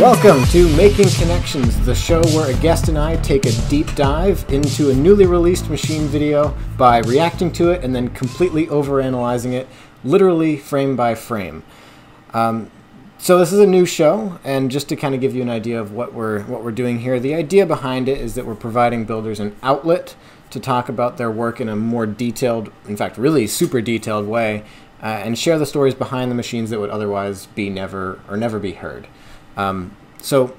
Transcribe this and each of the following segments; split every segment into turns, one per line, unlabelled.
Welcome to Making Connections, the show where a guest and I take a deep dive into a newly released machine video by reacting to it and then completely overanalyzing it, literally frame by frame. So this is a new show, and just to kind of give you an idea of what we're doing here, the idea behind it is that we're providing builders an outlet to talk about their work in a more detailed, in fact, really super detailed way, and share the stories behind the machines that would otherwise be never be heard. So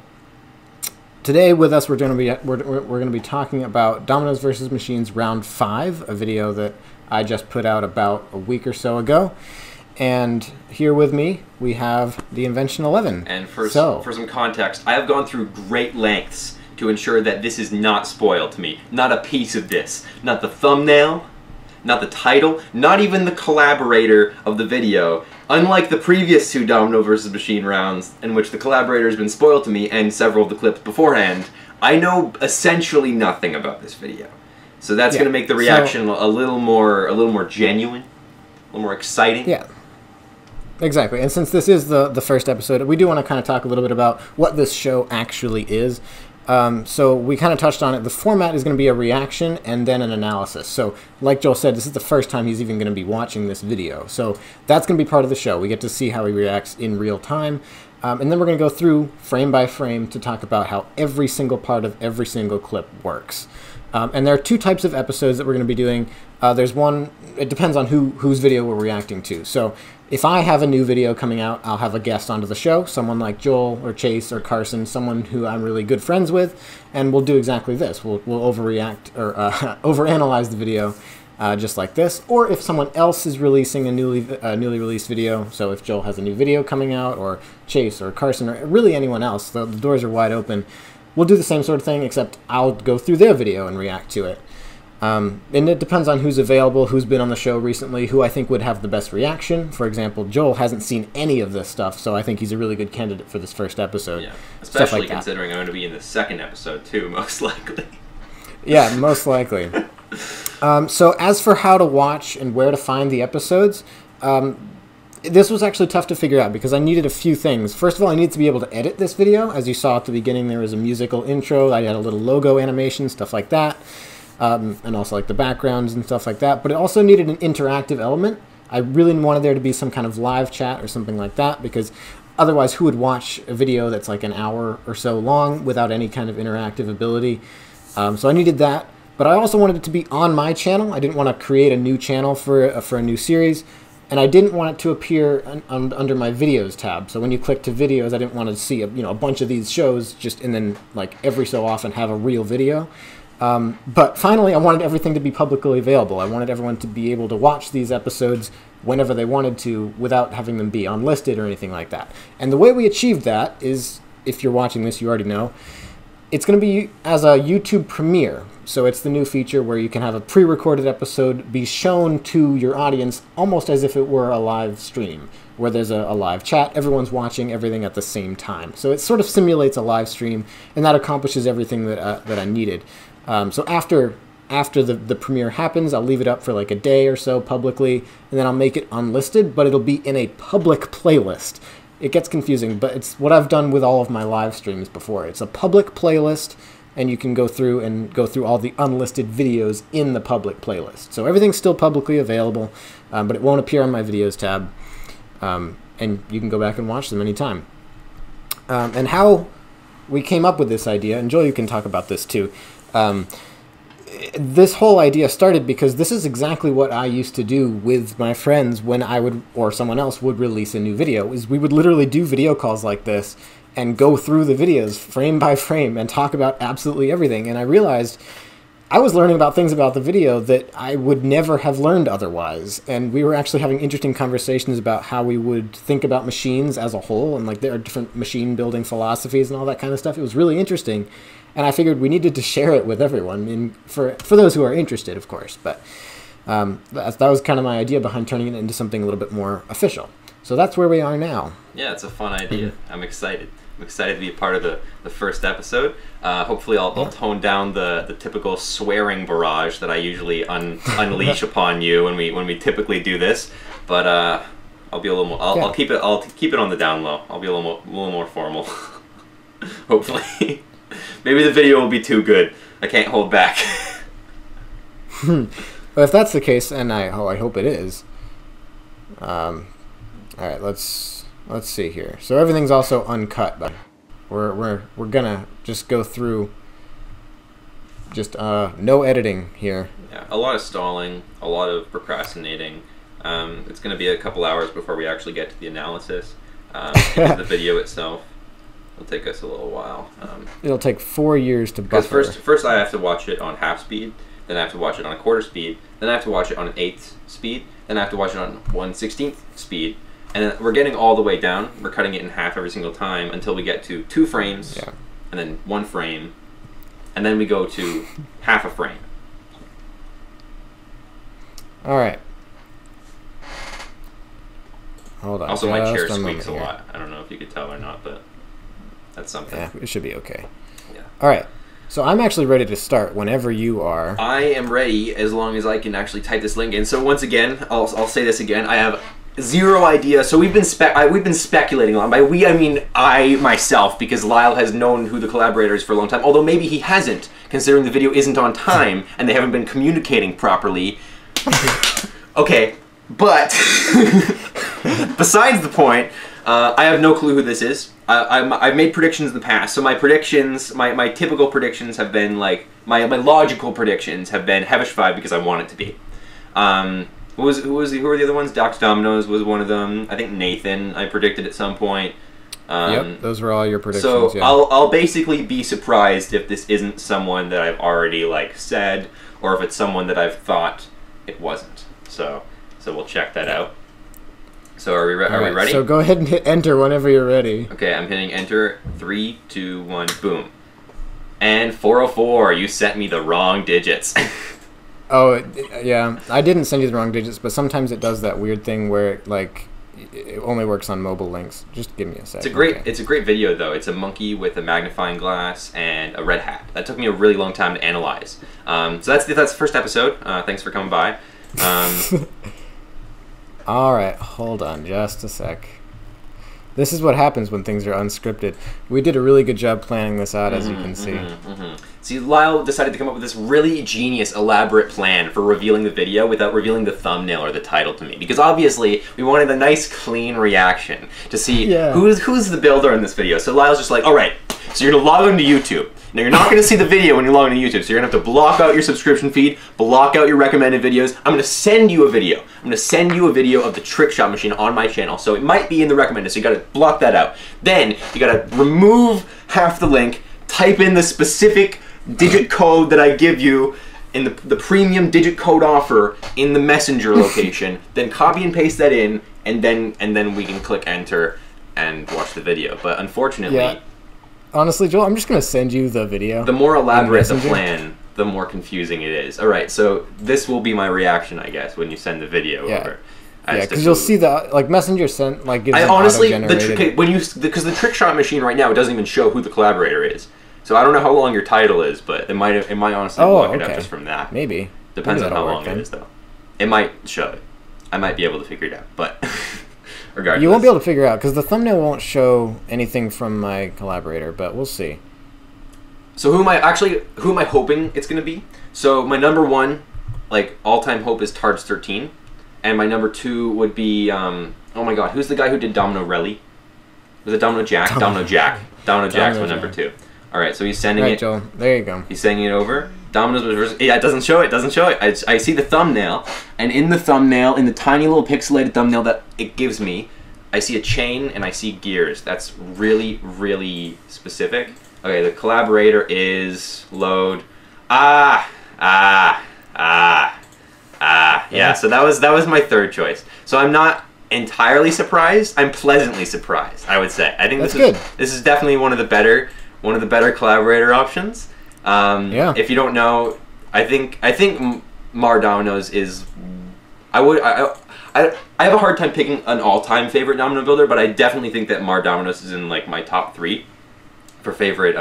today with us, we're going to be talking about Dominoes versus Machines Round 5, a video that I just put out about a week or so ago. And here with me, we have the Invention 11.
And for some context, I have gone through great lengths to ensure that this is not spoiled to me. Not a piece of this. Not the thumbnail, not the title, not even the collaborator of the video. Unlike the previous two Domino vs. Machine rounds, in which the collaborator has been spoiled to me and several of the clips beforehand, I know essentially nothing about this video. So that's going to make the reaction a little more genuine, a little more exciting.
Yeah. Exactly, and since this is the first episode, we do want to kind of talk a little bit about what this show actually is. So we kind of touched on it. The format is going to be a reaction and then an analysis. So like Joel said, this is the first time he's even going to be watching this video. So that's going to be part of the show. We get to see how he reacts in real time. And then we're going to go through frame by frame to talk about how every single part of every single clip works. And there are two types of episodes that we're going to be doing. There's one, it depends on whose video we're reacting to. So if I have a new video coming out, I'll have a guest onto the show, someone like Joel or Chase or Carson, someone who I'm really good friends with, and we'll do exactly this. We'll overreact or overanalyze the video just like this. Or if someone else is releasing a newly released video, so if Joel has a new video coming out, or Chase or Carson, or really anyone else, the doors are wide open. We'll do the same sort of thing, except I'll go through their video and react to it. And it depends on who's available, who's been on the show recently, who I think would have the best reaction. For example, Joel hasn't seen any of this stuff, so I think he's a really good candidate for this first episode.
Yeah, especially considering I'm going to be in the second episode too, most likely.
Yeah, most likely. So as for how to watch and where to find the episodes, this was actually tough to figure out because I needed a few things. First of all, I needed to be able to edit this video. As you saw at the beginning, there was a musical intro. I had a little logo animation, stuff like that. And also like the backgrounds and stuff like that. But it also needed an interactive element. I really wanted there to be some kind of live chat or something like that, because otherwise who would watch a video that's like an hour or so long without any kind of interactive ability? So I needed that. But I also wanted it to be on my channel. I didn't want to create a new channel for a new series. And I didn't want it to appear under my videos tab. So when you click to videos, I didn't want to see a bunch of these shows just and then like every so often have a real video. But finally, I wanted everything to be publicly available. I wanted everyone to be able to watch these episodes whenever they wanted to without having them be unlisted or anything like that. And the way we achieved that is, if you're watching this, you already know, it's going to be as a YouTube premiere. So it's the new feature where you can have a pre-recorded episode be shown to your audience almost as if it were a live stream, where there's a live chat, everyone's watching everything at the same time. So it sort of simulates a live stream, and that accomplishes everything that I needed. So after the premiere happens, I'll leave it up for like a day or so publicly, and then I'll make it unlisted, but it'll be in a public playlist. It gets confusing, but it's what I've done with all of my live streams before. It's a public playlist, and you can go through all the unlisted videos in the public playlist. So everything's still publicly available, but it won't appear on my videos tab, and you can go back and watch them anytime. And how we came up with this idea, and Joel, you can talk about this too. This whole idea started because this is exactly what I used to do with my friends when I would, or someone else would release a new video, is we would literally do video calls like this and go through the videos frame by frame and talk about absolutely everything. And I realized I was learning about things about the video that I would never have learned otherwise. And we were actually having interesting conversations about how we would think about machines as a whole, and like there are different machine building philosophies and all that kind of stuff. It was really interesting. And I figured we needed to share it with everyone, and for those who are interested, of course. But that was kind of my idea behind turning it into something a little bit more official. So that's where we are now.
Yeah, it's a fun idea. I'm excited. I'm excited to be a part of the first episode. Hopefully I'll tone down the typical swearing barrage that I usually unleash upon you when we typically do this. But I'll be a little more. I'll keep it on the down low. I'll be a little more formal. Hopefully. Maybe the video will be too good. I can't hold back.
Well, if that's the case, and I hope it is. All right, let's see here. So everything's also uncut, but we're gonna just go through just no editing here.
Yeah, a lot of stalling, a lot of procrastinating. It's gonna be a couple hours before we actually get to the analysis. The video itself will take us a little while.
It'll take 4 years to buffer.
Because first I have to watch it on half speed, then I have to watch it on a quarter speed, then I have to watch it on an eighth speed, then I have to watch it on 1/16th speed, and then we're getting all the way down. We're cutting it in half every single time until we get to 2 frames, and then 1 frame, and then we go to half a frame.
All right. Hold on.
Also, my chair squeaks a lot. I don't know if you could tell or not, but that's something.
Yeah, it should be okay.
Yeah.
All right. So I'm actually ready to start whenever you are.
I am ready as long as I can actually type this link in. So once again, I'll say this again. I have zero idea. So we've been speculating a lot. By we, I mean I myself, because Lyle has known who the collaborator is for a long time. Although maybe he hasn't, considering the video isn't on time and they haven't been communicating properly. Okay, but besides the point, I have no clue who this is. I've made predictions in the past, so my predictions, my typical predictions have been like my logical predictions have been Hevish 5 because I want it to be. Who were the other ones? Dr. Dominoes was one of them. I think Nathan I predicted at some point.
Yep, those were all your predictions.
So
yeah.
I'll basically be surprised if this isn't someone that I've already like said, or if it's someone that I've thought it wasn't. So we'll check that out. So are we ready?
So go ahead and hit enter whenever you're ready.
Okay, I'm hitting enter. 3, 2, 1, boom. And 404, you sent me the wrong digits.
Oh, yeah. I didn't send you the wrong digits, but sometimes it does that weird thing where it only works on mobile links. Just give me a second.
It's a great video though. It's a monkey with a magnifying glass and a red hat. That took me a really long time to analyze. So that's the first episode. Thanks for coming by.
All right, hold on just a sec. This is what happens when things are unscripted. We did a really good job planning this out, as you can see.
See, Lyle decided to come up with this really genius, elaborate plan for revealing the video without revealing the thumbnail or the title to me. Because obviously, we wanted a nice, clean reaction to see who's the builder in this video. So Lyle's just like, all right, so you're going to log into YouTube. Now, you're not going to see the video when you log into YouTube, so you're going to have to block out your subscription feed, block out your recommended videos. I'm going to send you a video. I'm going to send you a video of the trick shot machine on my channel, so it might be in the recommended, so you got to block that out. Then, you got to remove half the link, type in the specific digit code that I give you in the premium digit code offer in the messenger location, then copy and paste that in, and then we can click enter and watch the video. But unfortunately...
Yeah. Honestly, Joel, I'm just going to send you the video.
The more elaborate the plan, the more confusing it is. All right, so this will be my reaction, I guess, when you send the video over.
Yeah, because you'll see the Messenger sent gives
honestly because the trick shot machine right now, it doesn't even show who the collaborator is. So I don't know how long your title is, but it might honestly block it out just from that.
Maybe.
Depends on how long it is, though. It might show it. I might be able to figure it out, but. Regardless.
You won't be able to figure out because the thumbnail won't show anything from my collaborator, but we'll see.
So who am I hoping it's going to be? So my number 1, all-time hope is Tards13, and my number 2 would be oh my god, who's the guy who did Domino Relly? Was it Domino Jack? Domino Jack. Domino Jack's my number 2. All right, so he's sending it.
Joel. There you go.
He's sending it over. Dominoes. Yeah, it doesn't show it. Doesn't show it. I see the thumbnail, and in the thumbnail, in the tiny little pixelated thumbnail that it gives me, I see a chain and I see gears. That's really, really specific. Okay, the collaborator is load. Yeah. So that was my third choice. So I'm not entirely surprised. I'm pleasantly surprised, I would say. I think this is definitely one of the better collaborator options. If you don't know, I think Mar Dominoes is. I have a hard time picking an all-time favorite domino builder, but I definitely think that Mar Dominoes is in my top 3 for favorite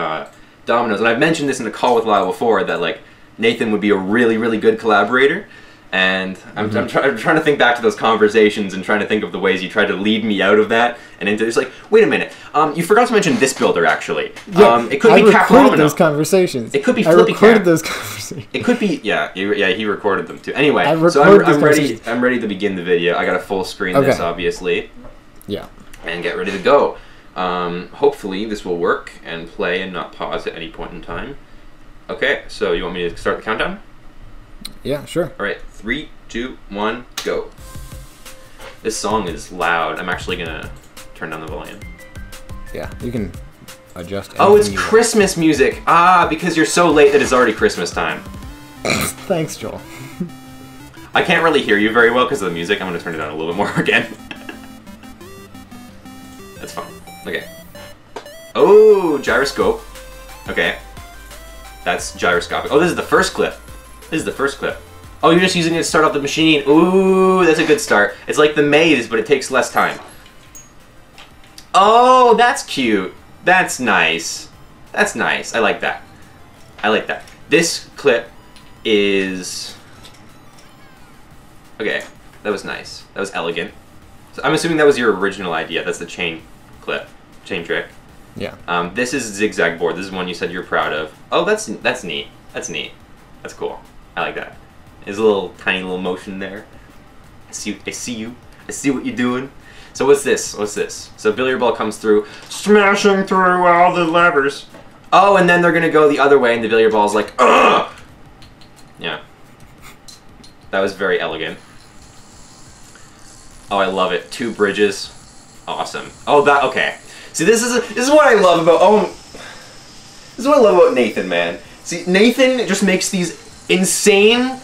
dominoes. And I've mentioned this in a call with Lyle before that Nathan would be a really, really good collaborator. And I'm trying to think back to those conversations and trying to think of the ways you tried to lead me out of that and into it's like, wait a minute, you forgot to mention this builder actually.
Yeah,
it could
I
be Cap
recorded
Domino.
those conversations.
It could be
I
Flippy
recorded
Cap.
those conversations.
It could be he recorded them too. Anyway,
I
so
recorded
I'm
those
ready. I'm ready to begin the video. I got to full screen this obviously.
Yeah.
And get ready to go. Hopefully this will work and play and not pause at any point in time. Okay, so you want me to start the countdown?
Yeah, sure.
All right, 3, 2, 1, go. This song is loud. I'm actually gonna turn down the volume.
Yeah, you can adjust.
Oh, it's
anything you
Christmas music. Ah, because you're so late that it's already Christmas time.
want. Thanks, Joel.
I can't really hear you very well because of the music. I'm gonna turn it down a little bit more again. That's fine. Okay. Oh, gyroscope. Okay. That's gyroscopic. Oh, this is the first clip. This is the first clip. Oh, you're just using it to start off the machine. Ooh, that's a good start. It's like the maze, but it takes less time. Oh, that's cute. That's nice. That's nice. I like that. I like that. This clip is... Okay, that was nice. That was elegant. So I'm assuming that was your original idea. That's the chain clip. Chain trick.
Yeah.
This is zigzag board. This is one you said you're proud of. Oh, that's neat. That's neat. That's cool. I like that. There's a little tiny little motion there. I see you. I see what you're doing. So what's this? What's this? So billiard ball comes through, smashing through all the levers. Oh, and then they're gonna go the other way, and the billiard ball's like, ugh! Yeah. That was very elegant. Oh, I love it. 2 bridges. Awesome. Oh, that okay. See, this is what I love about this is what I love about Nathan, man. See, Nathan just makes these insane.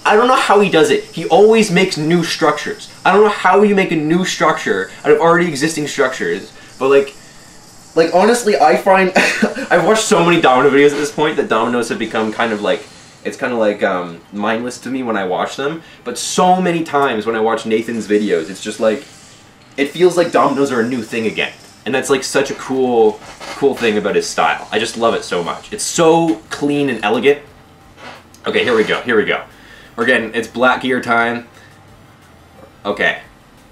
I don't know how he does it. He always makes new structures. I don't know how you make a new structure out of already existing structures, but like honestly, I find I've watched so many Domino videos at this point that Dominoes have become kind of like. It's kind of like mindless to me when I watch them, but so many times when I watch Nathan's videos, it's just like, it feels like Dominoes are a new thing again. And that's like such a cool thing about his style. I just love it so much. It's so clean and elegant. Okay, here we go, here we go. We're getting, it's black gear time. Okay,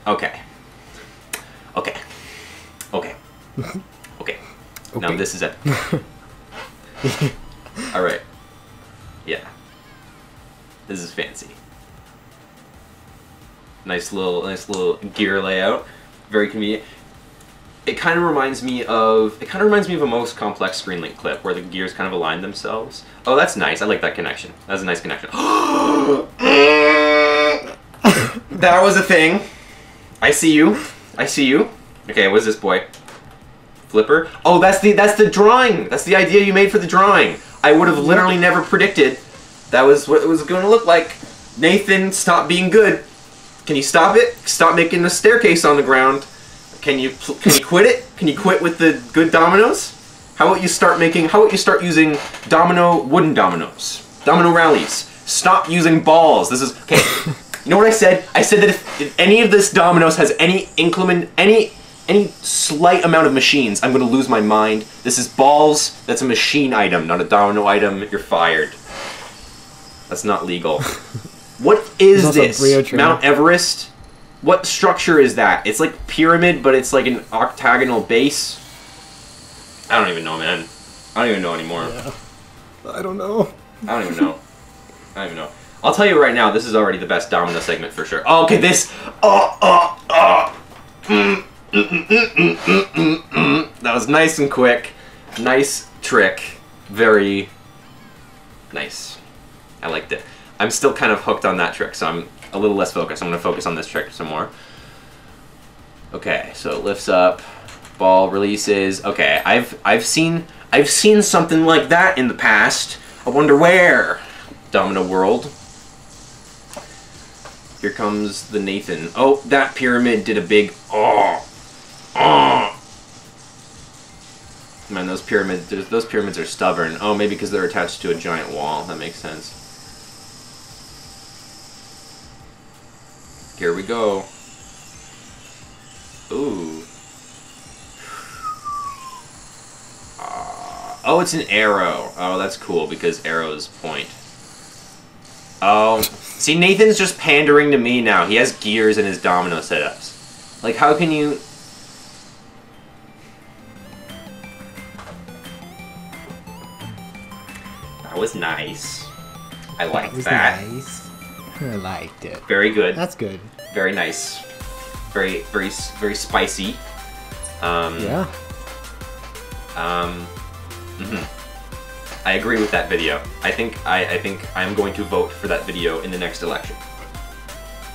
okay, okay, okay, okay. Now this is it. All right. Yeah. This is fancy. Nice little gear layout. Very convenient. It kind of reminds me of a most complex screen link clip where the gears kind of align themselves. Oh, that's nice. I like that connection. That's a nice connection. That was a thing. I see you. I see you. Okay, what's this boy? Flipper? Oh, that's the drawing. That's the idea you made for the drawing. I would have literally never predicted that was what it was going to look like. Nathan, stop being good. Can you stop it? Stop making a staircase on the ground. Can you quit it? Can you quit with the good dominoes? How about you start using wooden dominoes? Domino rallies. Stop using balls. This is okay. You know what I said? I said that if any of this dominoes has any any slight amount of machines, I'm going to lose my mind. This is balls. That's a machine item, not a domino item. You're fired. That's not legal. What is this? Mount Everest? What structure is that? It's like pyramid, but it's like an octagonal base. I don't even know, man. I don't even know anymore.
Yeah. I don't know.
I don't even know. I don't even know. I'll tell you right now, this is already the best domino segment for sure. Oh, okay, this. That was nice and quick. Nice trick. Very nice. I liked it. I'm still kind of hooked on that trick, so I'm a little less focused. I'm going to focus on this trick some more. Okay, so it lifts up, ball releases. Okay, I've seen something like that in the past. I wonder where. Domino World. Here comes the Nathan. Oh, that pyramid did a big Man, those pyramids are stubborn. Oh, maybe because they're attached to a giant wall. That makes sense. Here we go. Ooh. Oh, it's an arrow. Oh, that's cool because arrows point. Oh, see, Nathan's just pandering to me now. He has gears in his domino setups. Like, how can you... That was nice. I liked that.
Nice. I liked it.
Very good.
That's good.
Very nice. Very, very, very spicy.
Yeah.
I agree with that video. I think I'm going to vote for that video in the next election.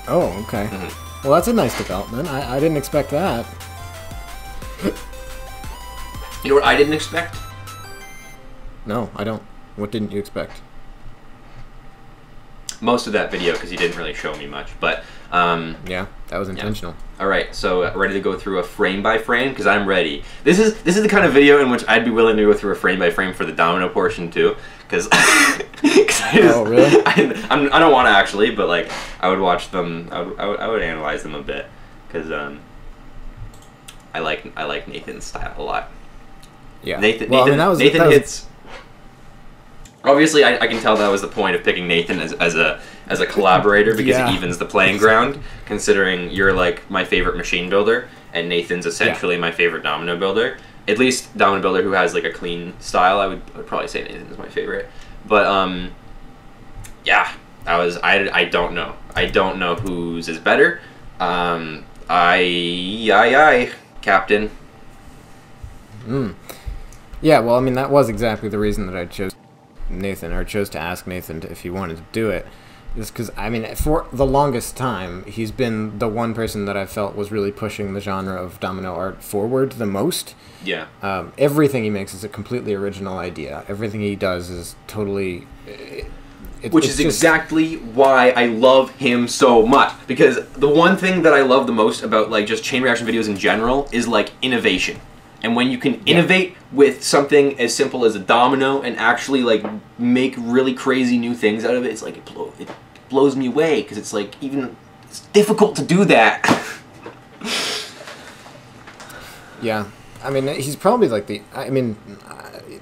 Oh, okay. Well, that's a nice development. I didn't expect that.
You know what I didn't expect?
No, I don't. What didn't you expect?
Most of that video, because you didn't really show me much, but
yeah, that was intentional.
Yeah. All right, so ready to go through a frame by frame because I'm ready. This is the kind of video in which I'd be willing to go through a frame by frame for the domino portion too, because
oh really?
I don't want to actually, but like I would watch them. I would analyze them a bit because I like Nathan's style a lot.
Yeah.
Nathan hits. Obviously, I can tell that was the point of picking Nathan as a collaborator because it evens the playing ground. Considering you're like my favorite machine builder, and Nathan's essentially my favorite domino builder. At least domino builder who has like a clean style. I would probably say Nathan's my favorite. But yeah, I don't know. I don't know whose is better. Captain.
Yeah. Well, I mean that was exactly the reason that I chose Nathan, or chose to ask Nathan if he wanted to do it, is because I mean for the longest time he's been the one person that I felt was really pushing the genre of domino art forward the most.
Yeah.
Everything he makes is a completely original idea. Everything he does is totally
which is exactly why I love him so much, because the one thing that I love the most about like just chain reaction videos in general is like innovation. And when you can innovate with something as simple as a domino and actually like make really crazy new things out of it, it's like it blows me away because it's like it's difficult to do that.
Yeah, I mean he's probably like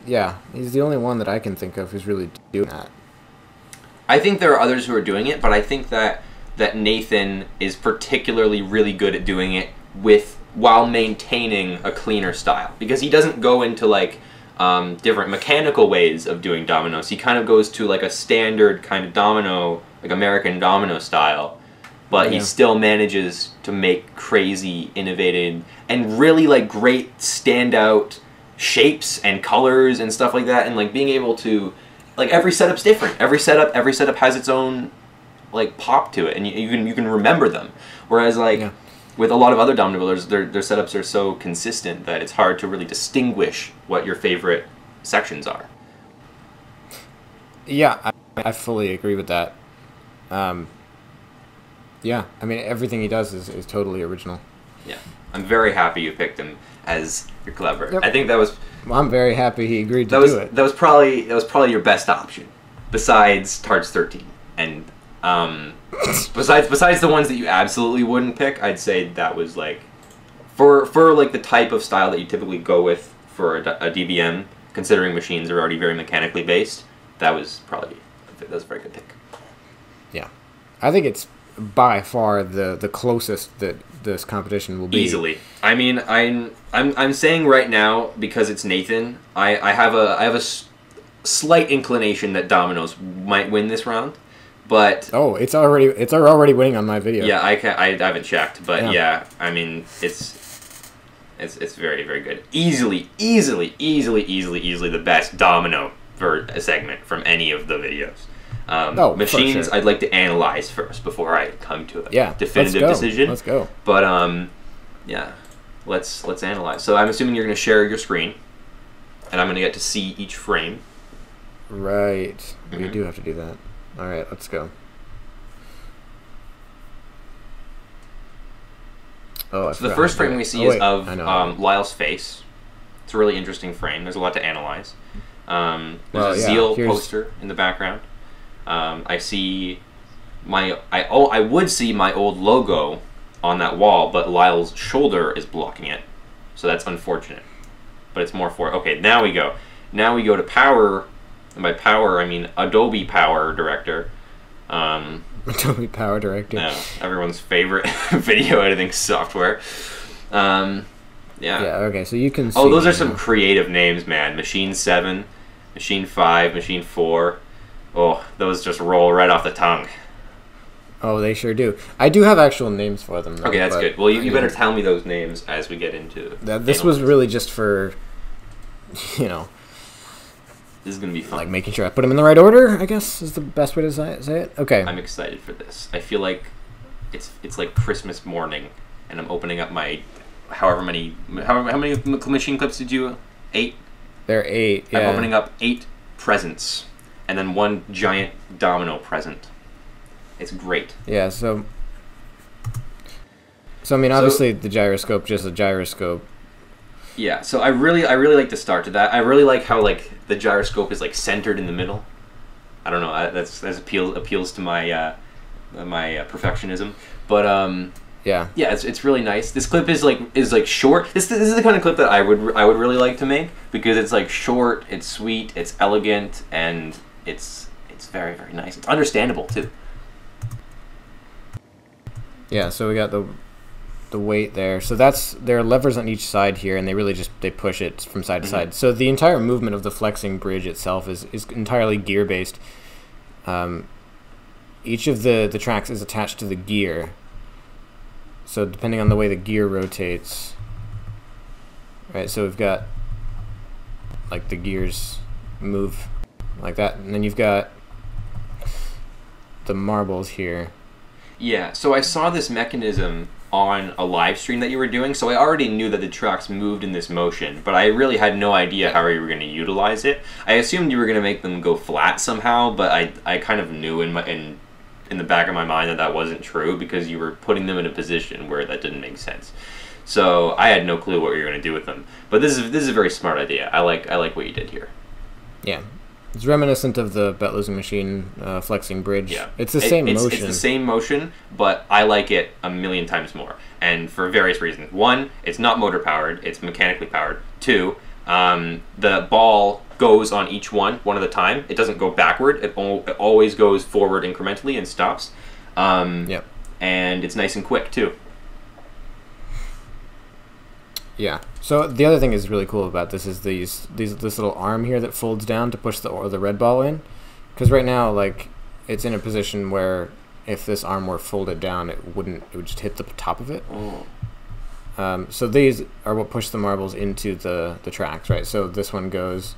yeah, he's the only one that I can think of who's really doing that.
I think there are others who are doing it, but I think that Nathan is particularly really good at doing it while maintaining a cleaner style, because he doesn't go into like different mechanical ways of doing dominoes. He kind of goes to like a standard kind of domino, like American domino style, but he still manages to make crazy, innovative, and really like great standout shapes and colors and stuff like that, and like being able to like every setup's different. Every setup has its own like pop to it, and you can remember them. Whereas like with a lot of other domino builders, their setups are so consistent that it's hard to really distinguish what your favorite sections are.
Yeah, I fully agree with that. Yeah, I mean everything he does is totally original.
Yeah, I'm very happy you picked him as your collaborator.
Yep.
I think that was.
Well, I'm very happy he agreed to do it.
That was probably your best option, besides Tards 13 and. Besides the ones that you absolutely wouldn't pick, I'd say that was like for like the type of style that you typically go with for a DBM, considering machines are already very mechanically based. That was a very good pick. Yeah,
I think it's by far the closest that this competition will be.
Easily. I mean, I'm saying right now because it's Nathan. I have a slight inclination that Dominoes might win this round. But
it's already winning on my video.
Yeah, I haven't checked, but yeah, I mean it's very, very good. Easily the best domino for a segment from any of the videos. Machines, sure. I'd like to analyze first before I come to a definitive decision.
Let's go.
But yeah, let's analyze. So I'm assuming you're going to share your screen, and I'm going to get to see each frame.
Right. We do have to do that. All right, let's go.
So the first frame we see is of Lyle's face. It's a really interesting frame. There's a lot to analyze. There's a Zeal poster in the background. I see I would see my old logo on that wall, but Lyle's shoulder is blocking it. So that's unfortunate. But it's more for... Okay, now we go. Now we go to Power... And by Power, I mean Adobe Power Director.
Adobe Power Director.
Yeah, everyone's favorite video editing software. Yeah.
Yeah, okay, so you can see...
Oh, those are some creative names, man. Machine 7, Machine 5, Machine 4. Oh, those just roll right off the tongue.
Oh, they sure do. I do have actual names for them, though.
Okay, that's good. Well, you better tell me those names as we get into...
This was really just for, you know...
This is going to be fun.
Like making sure I put them in the right order, I guess, is the best way to say it. Okay.
I'm excited for this. I feel like it's like Christmas morning, and I'm opening up my... How many machine clips did you... 8?
There are 8, yeah.
I'm opening up 8 presents, and then 1 giant domino present. It's great.
Yeah, so I mean, obviously the gyroscope, just a gyroscope.
Yeah, so I really like the start to that. I really like how like the gyroscope is like centered in the middle. I don't know. That appeals to my my perfectionism. But yeah, it's really nice. This clip is like short. This is the kind of clip that I would really like to make, because it's like short, it's sweet, it's elegant, and it's very, very nice. It's understandable too.
Yeah, so we got the weight there. So there are levers on each side here, and they really they push it from side to side. So the entire movement of the flexing bridge itself is entirely gear based. Each of the tracks is attached to the gear. So depending on the way the gear rotates, right? So we've got like the gears move like that, and then you've got the marbles here.
Yeah, so I saw this mechanism on a live stream that you were doing, so I already knew that the tracks moved in this motion, but I really had no idea how you were going to utilize it. I assumed you were going to make them go flat somehow, but I kind of knew in the back of my mind that wasn't true, because you were putting them in a position where that didn't make sense. So I had no clue what you were going to do with them. But this is a very smart idea. I like what you did here.
Yeah. It's reminiscent of the bet losing machine flexing bridge. Yeah. It's the same motion.
It's the same motion, but I like it a million times more. And for various reasons. 1, it's not motor powered, it's mechanically powered. 2, the ball goes on each one at a time. It doesn't go backward. It always goes forward incrementally and stops.
Yep.
And it's nice and quick too.
Yeah. So the other thing is really cool about this is this little arm here that folds down to push the red ball in, because right now like it's in a position where if this arm were folded down, it would just hit the top of it.
Oh.
So these are what push the marbles into the tracks, right? So this one goes.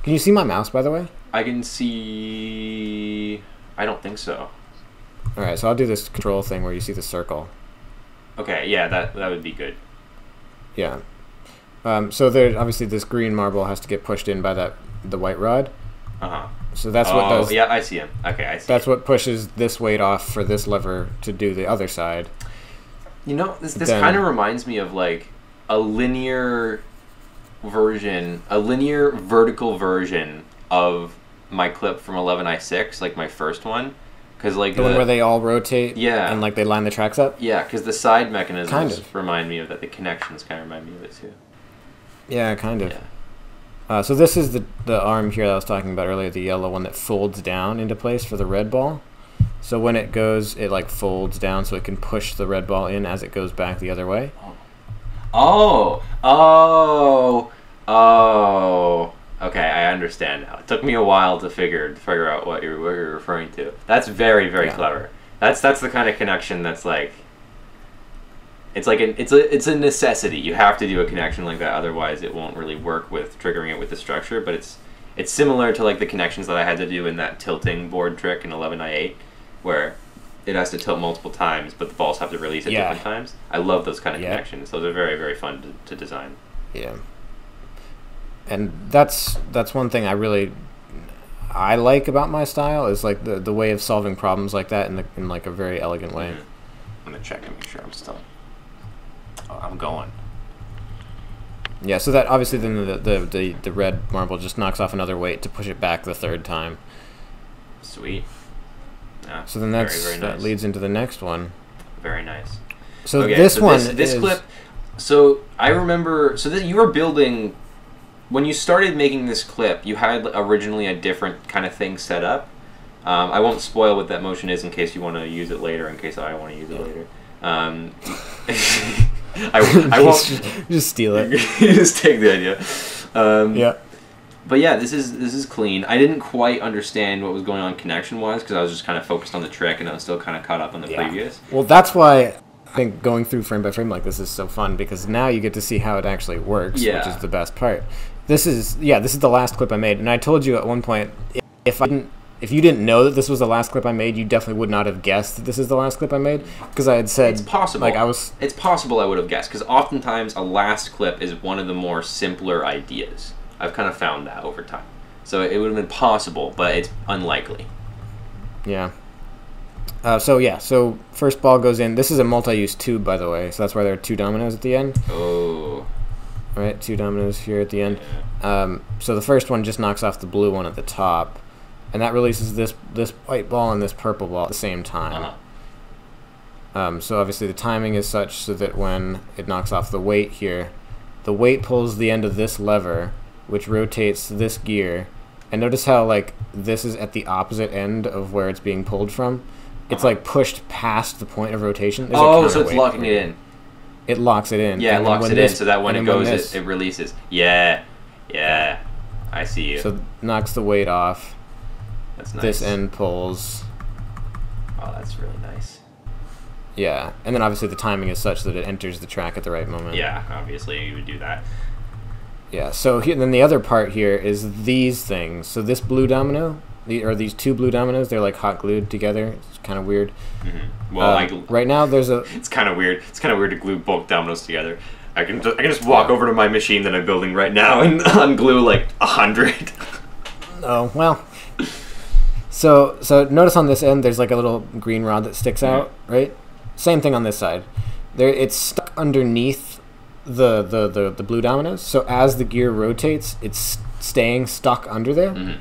Can you see my mouse, by the way?
I can see. I don't think so.
All right, so I'll do this control thing where you see the circle.
Okay, yeah, that would be good.
Yeah. So there, obviously, this green marble has to get pushed in by the white rod.
Uh-huh.
So that's what does.
Yeah, I see him. Okay, I see.
That's what pushes this weight off for this lever to do the other side.
You know, this kind of reminds me of like a linear vertical version of my clip from 11i6, like my first one. Cause like
the one where they all rotate,
yeah,
and like they line the tracks up.
Yeah, because the side mechanisms
kind of
remind me of that. The connections kind of remind me of it too.
Yeah, kind of.
Yeah.
So this is the arm here that I was talking about earlier, the yellow one that folds down into place for the red ball. So when it goes, it like folds down so it can push the red ball in as it goes back the other way.
Okay, I understand now. It took me a while to figure out what you're referring to. That's very, very clever. That's the kind of connection that's like, it's a necessity. You have to do a connection like that, otherwise it won't really work with triggering it with the structure. But it's similar to like the connections that I had to do in that tilting board trick in 11i8, where it has to tilt multiple times, but the balls have to release at different times. I love those kind of connections. Those are very, very fun to design.
Yeah. And that's one thing I like about my style is like the way of solving problems like that in like a very elegant way.
I'm gonna check to make sure I'm still. Oh, I'm going.
Yeah, so that obviously then the red marble just knocks off another weight to push it back the third time.
Sweet. Yeah,
so then very nice. That leads into the next one.
Very nice.
So
okay,
this
clip. So I remember. So you were building. When you started making this clip, you had originally a different kind of thing set up. I won't spoil what that motion is in case you want to use it later, in case I want to use it later. I won't
just steal it.
just take the idea.
Yeah.
But yeah, this is clean. I didn't quite understand what was going on connection-wise because I was just kind of focused on the trick and I was still kind of caught up on the previous.
Well, that's why I think going through frame by frame like this is so fun, because now you get to see how it actually works, which is the best part. This is the last clip I made, and I told you at one point, if you didn't know that this was the last clip I made, you definitely would not have guessed that this is the last clip I made, because I had said
it's possible.
Like
it's possible I would have guessed, because oftentimes a last clip is one of the more simpler ideas. I've kind of found that over time. So it would have been possible, but it's unlikely.
Yeah. So first ball goes in. This is a multi-use tube, by the way, so that's why there are 2 dominoes at the end.
Oh.
Right, 2 dominoes here at the end. So the first one just knocks off the blue one at the top, and that releases this white ball and this purple ball at the same time. So obviously the timing is such so that when it knocks off the weight here, the weight pulls the end of this lever, which rotates this gear. And notice how like this is at the opposite end of where it's being pulled from. It's like pushed past the point of rotation.
There's so it's locking it in.
It locks it in.
Yeah, it locks it in so that when it goes, it releases. Yeah, I see you.
So it knocks the weight off.
That's nice.
This end pulls.
Oh, that's really nice.
Yeah, and then obviously the timing is such that it enters the track at the right moment.
Yeah, obviously you would do that.
Yeah, so then the other part here is these things. So this blue domino, or these 2 blue dominoes, they're like hot glued together. It's kind of weird.
Mm-hmm. Well,
right now there's a...
It's kind of weird. It's kind of weird to glue both dominoes together. I can just walk over to my machine that I'm building right now and unglue like 100.
Oh, well. So notice on this end there's like a little green rod that sticks out, right? Same thing on this side. It's stuck underneath the blue dominoes, so as the gear rotates, it's staying stuck under there,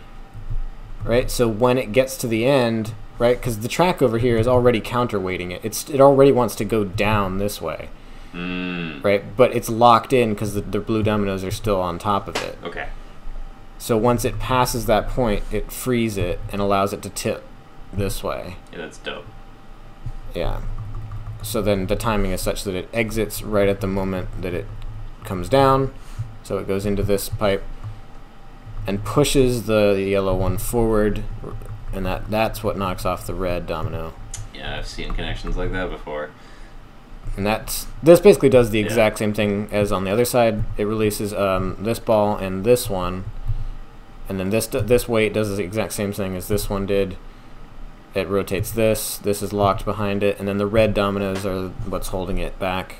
right? So when it gets to the end, right, because the track over here is already counterweighting it. It already wants to go down this way, right? But it's locked in because the blue dominoes are still on top of it.
Okay.
So once it passes that point, it frees it and allows it to tip this way.
Yeah, that's dope.
Yeah. So then the timing is such that it exits right at the moment that it comes down. So it goes into this pipe and pushes the yellow one forward, and that's what knocks off the red domino.
Yeah, I've seen connections like that before.
And this basically does the exact same thing as on the other side. It releases this ball and this one, and then this weight does the exact same thing as this one did. It rotates this is locked behind it, and then the red dominoes are what's holding it back.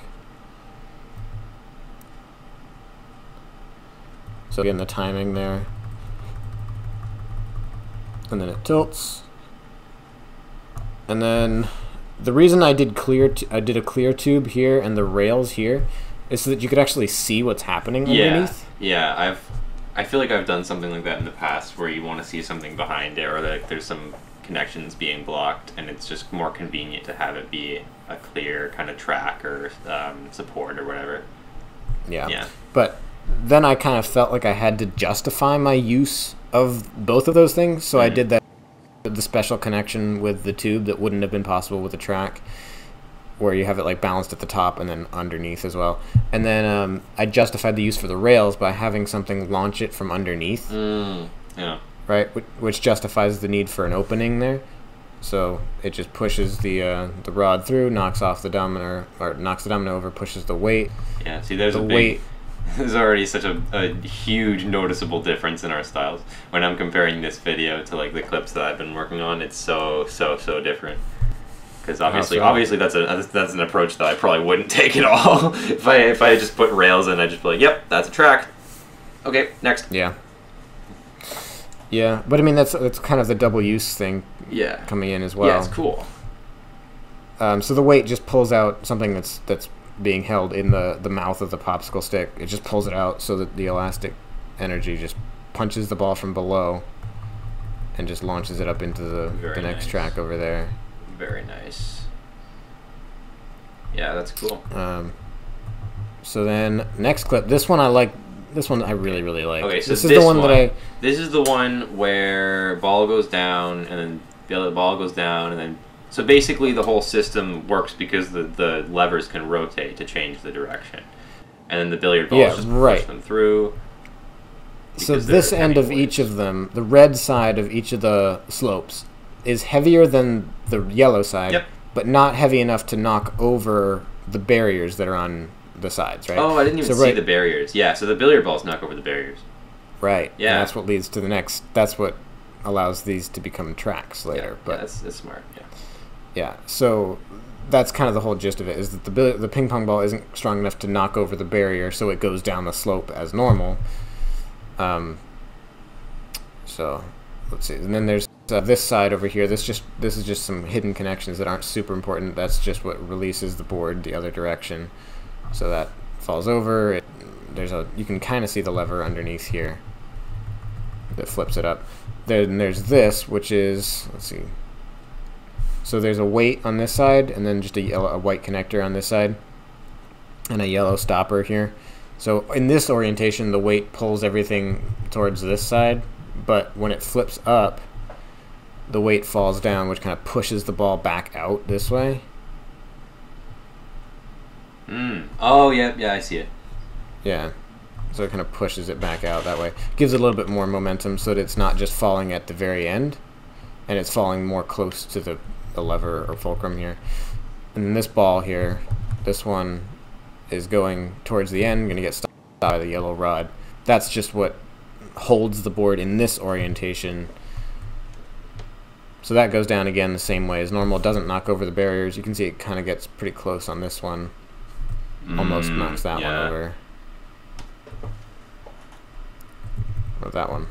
So again, the timing there. And then it tilts. And then the reason I did a clear tube here and the rails here is so that you could actually see what's happening underneath.
Yeah, I feel like I've done something like that in the past where you want to see something behind it, or like there's some connections being blocked, and it's just more convenient to have it be a clear kind of track or support or whatever.
Yeah. But then I kind of felt like I had to justify my use of both of those things, so I did the special connection with the tube that wouldn't have been possible with a track, where you have it like balanced at the top and then underneath as well. And then I justified the use for the rails by having something launch it from underneath.
Yeah.
Right, which justifies the need for an opening there. So it just pushes the rod through, knocks off the domino, or knocks the domino over, pushes the weight.
Yeah, see, there's there's already such a huge noticeable difference in our styles. When I'm comparing this video to like the clips that I've been working on, it's so different. Because obviously that's an approach that I probably wouldn't take at all. if I just put rails in, I'd just be like, yep, that's a track. Okay, next.
Yeah, but I mean that's kind of the double use thing. Coming in as well.
Yeah, it's cool.
So the weight just pulls out something that's being held in the mouth of the popsicle stick. It just pulls it out so that the elastic energy just punches the ball from below and just launches it up into the next track over there.
Very nice. Yeah, that's cool.
So then next clip, this one I like. This one I really like.
Okay, so
this is the one that
This is the one where ball goes down and then The ball goes down, and then so basically the whole system works because the levers can rotate to change the direction, and then the billiard balls just push them through.
So this end of each of them, the red side of each of the slopes, is heavier than the yellow side, but not heavy enough to knock over the barriers that are on the sides, right?
Oh, I didn't even see the barriers. Yeah, so the billiard balls knock over the barriers.
Right. Yeah. And that's what leads to the next. That's what allows these to become tracks later. But
that's smart. Yeah.
Yeah. So that's kind of the whole gist of it, is that the ping pong ball isn't strong enough to knock over the barrier, so it goes down the slope as normal. So let's see. And then there's this side over here. This is just some hidden connections that aren't super important. That's just what releases the board the other direction. So that falls over. You can kind of see the lever underneath here that flips it up. Then there's this, which is, let's see. So there's a weight on this side, and then just a white connector on this side, and a yellow stopper here. So in this orientation, the weight pulls everything towards this side, but when it flips up, the weight falls down, which kind of pushes the ball back out this way.
Oh, yeah, I see it.
Yeah. So it kind of pushes it back out that way. Gives it a little bit more momentum so that it's not just falling at the very end, and it's falling more close to the lever or fulcrum here. And then this ball here, this one is going towards the end, going to get stopped by the yellow rod. That's just what holds the board in this orientation. So that goes down again the same way as normal. It doesn't knock over the barriers. You can see it kind of gets pretty close on this one. Almost knocks that one over. Or that one.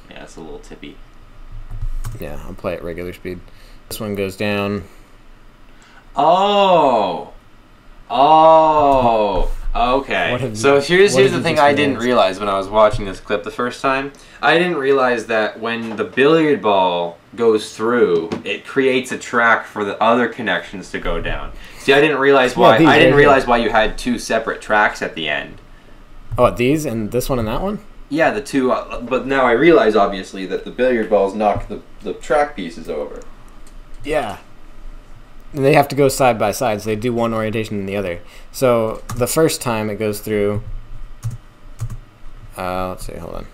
Yeah, it's a little tippy.
Yeah, I'll play at regular speed. This one goes down.
Oh, okay. So here's the thing I didn't realize when I was watching this clip the first time. I didn't realize that when the billiard ball goes through, it creates a track for the other connections to go down. See, I didn't realize why. I didn't realize why you had two separate tracks at the end.
Oh, these and this one and that one?
Yeah, the two. But now I realize, obviously, that the billiard balls knock the track pieces over.
Yeah. And they have to go side by side, so they do one orientation and the other. So the first time it goes through, let's see, hold on.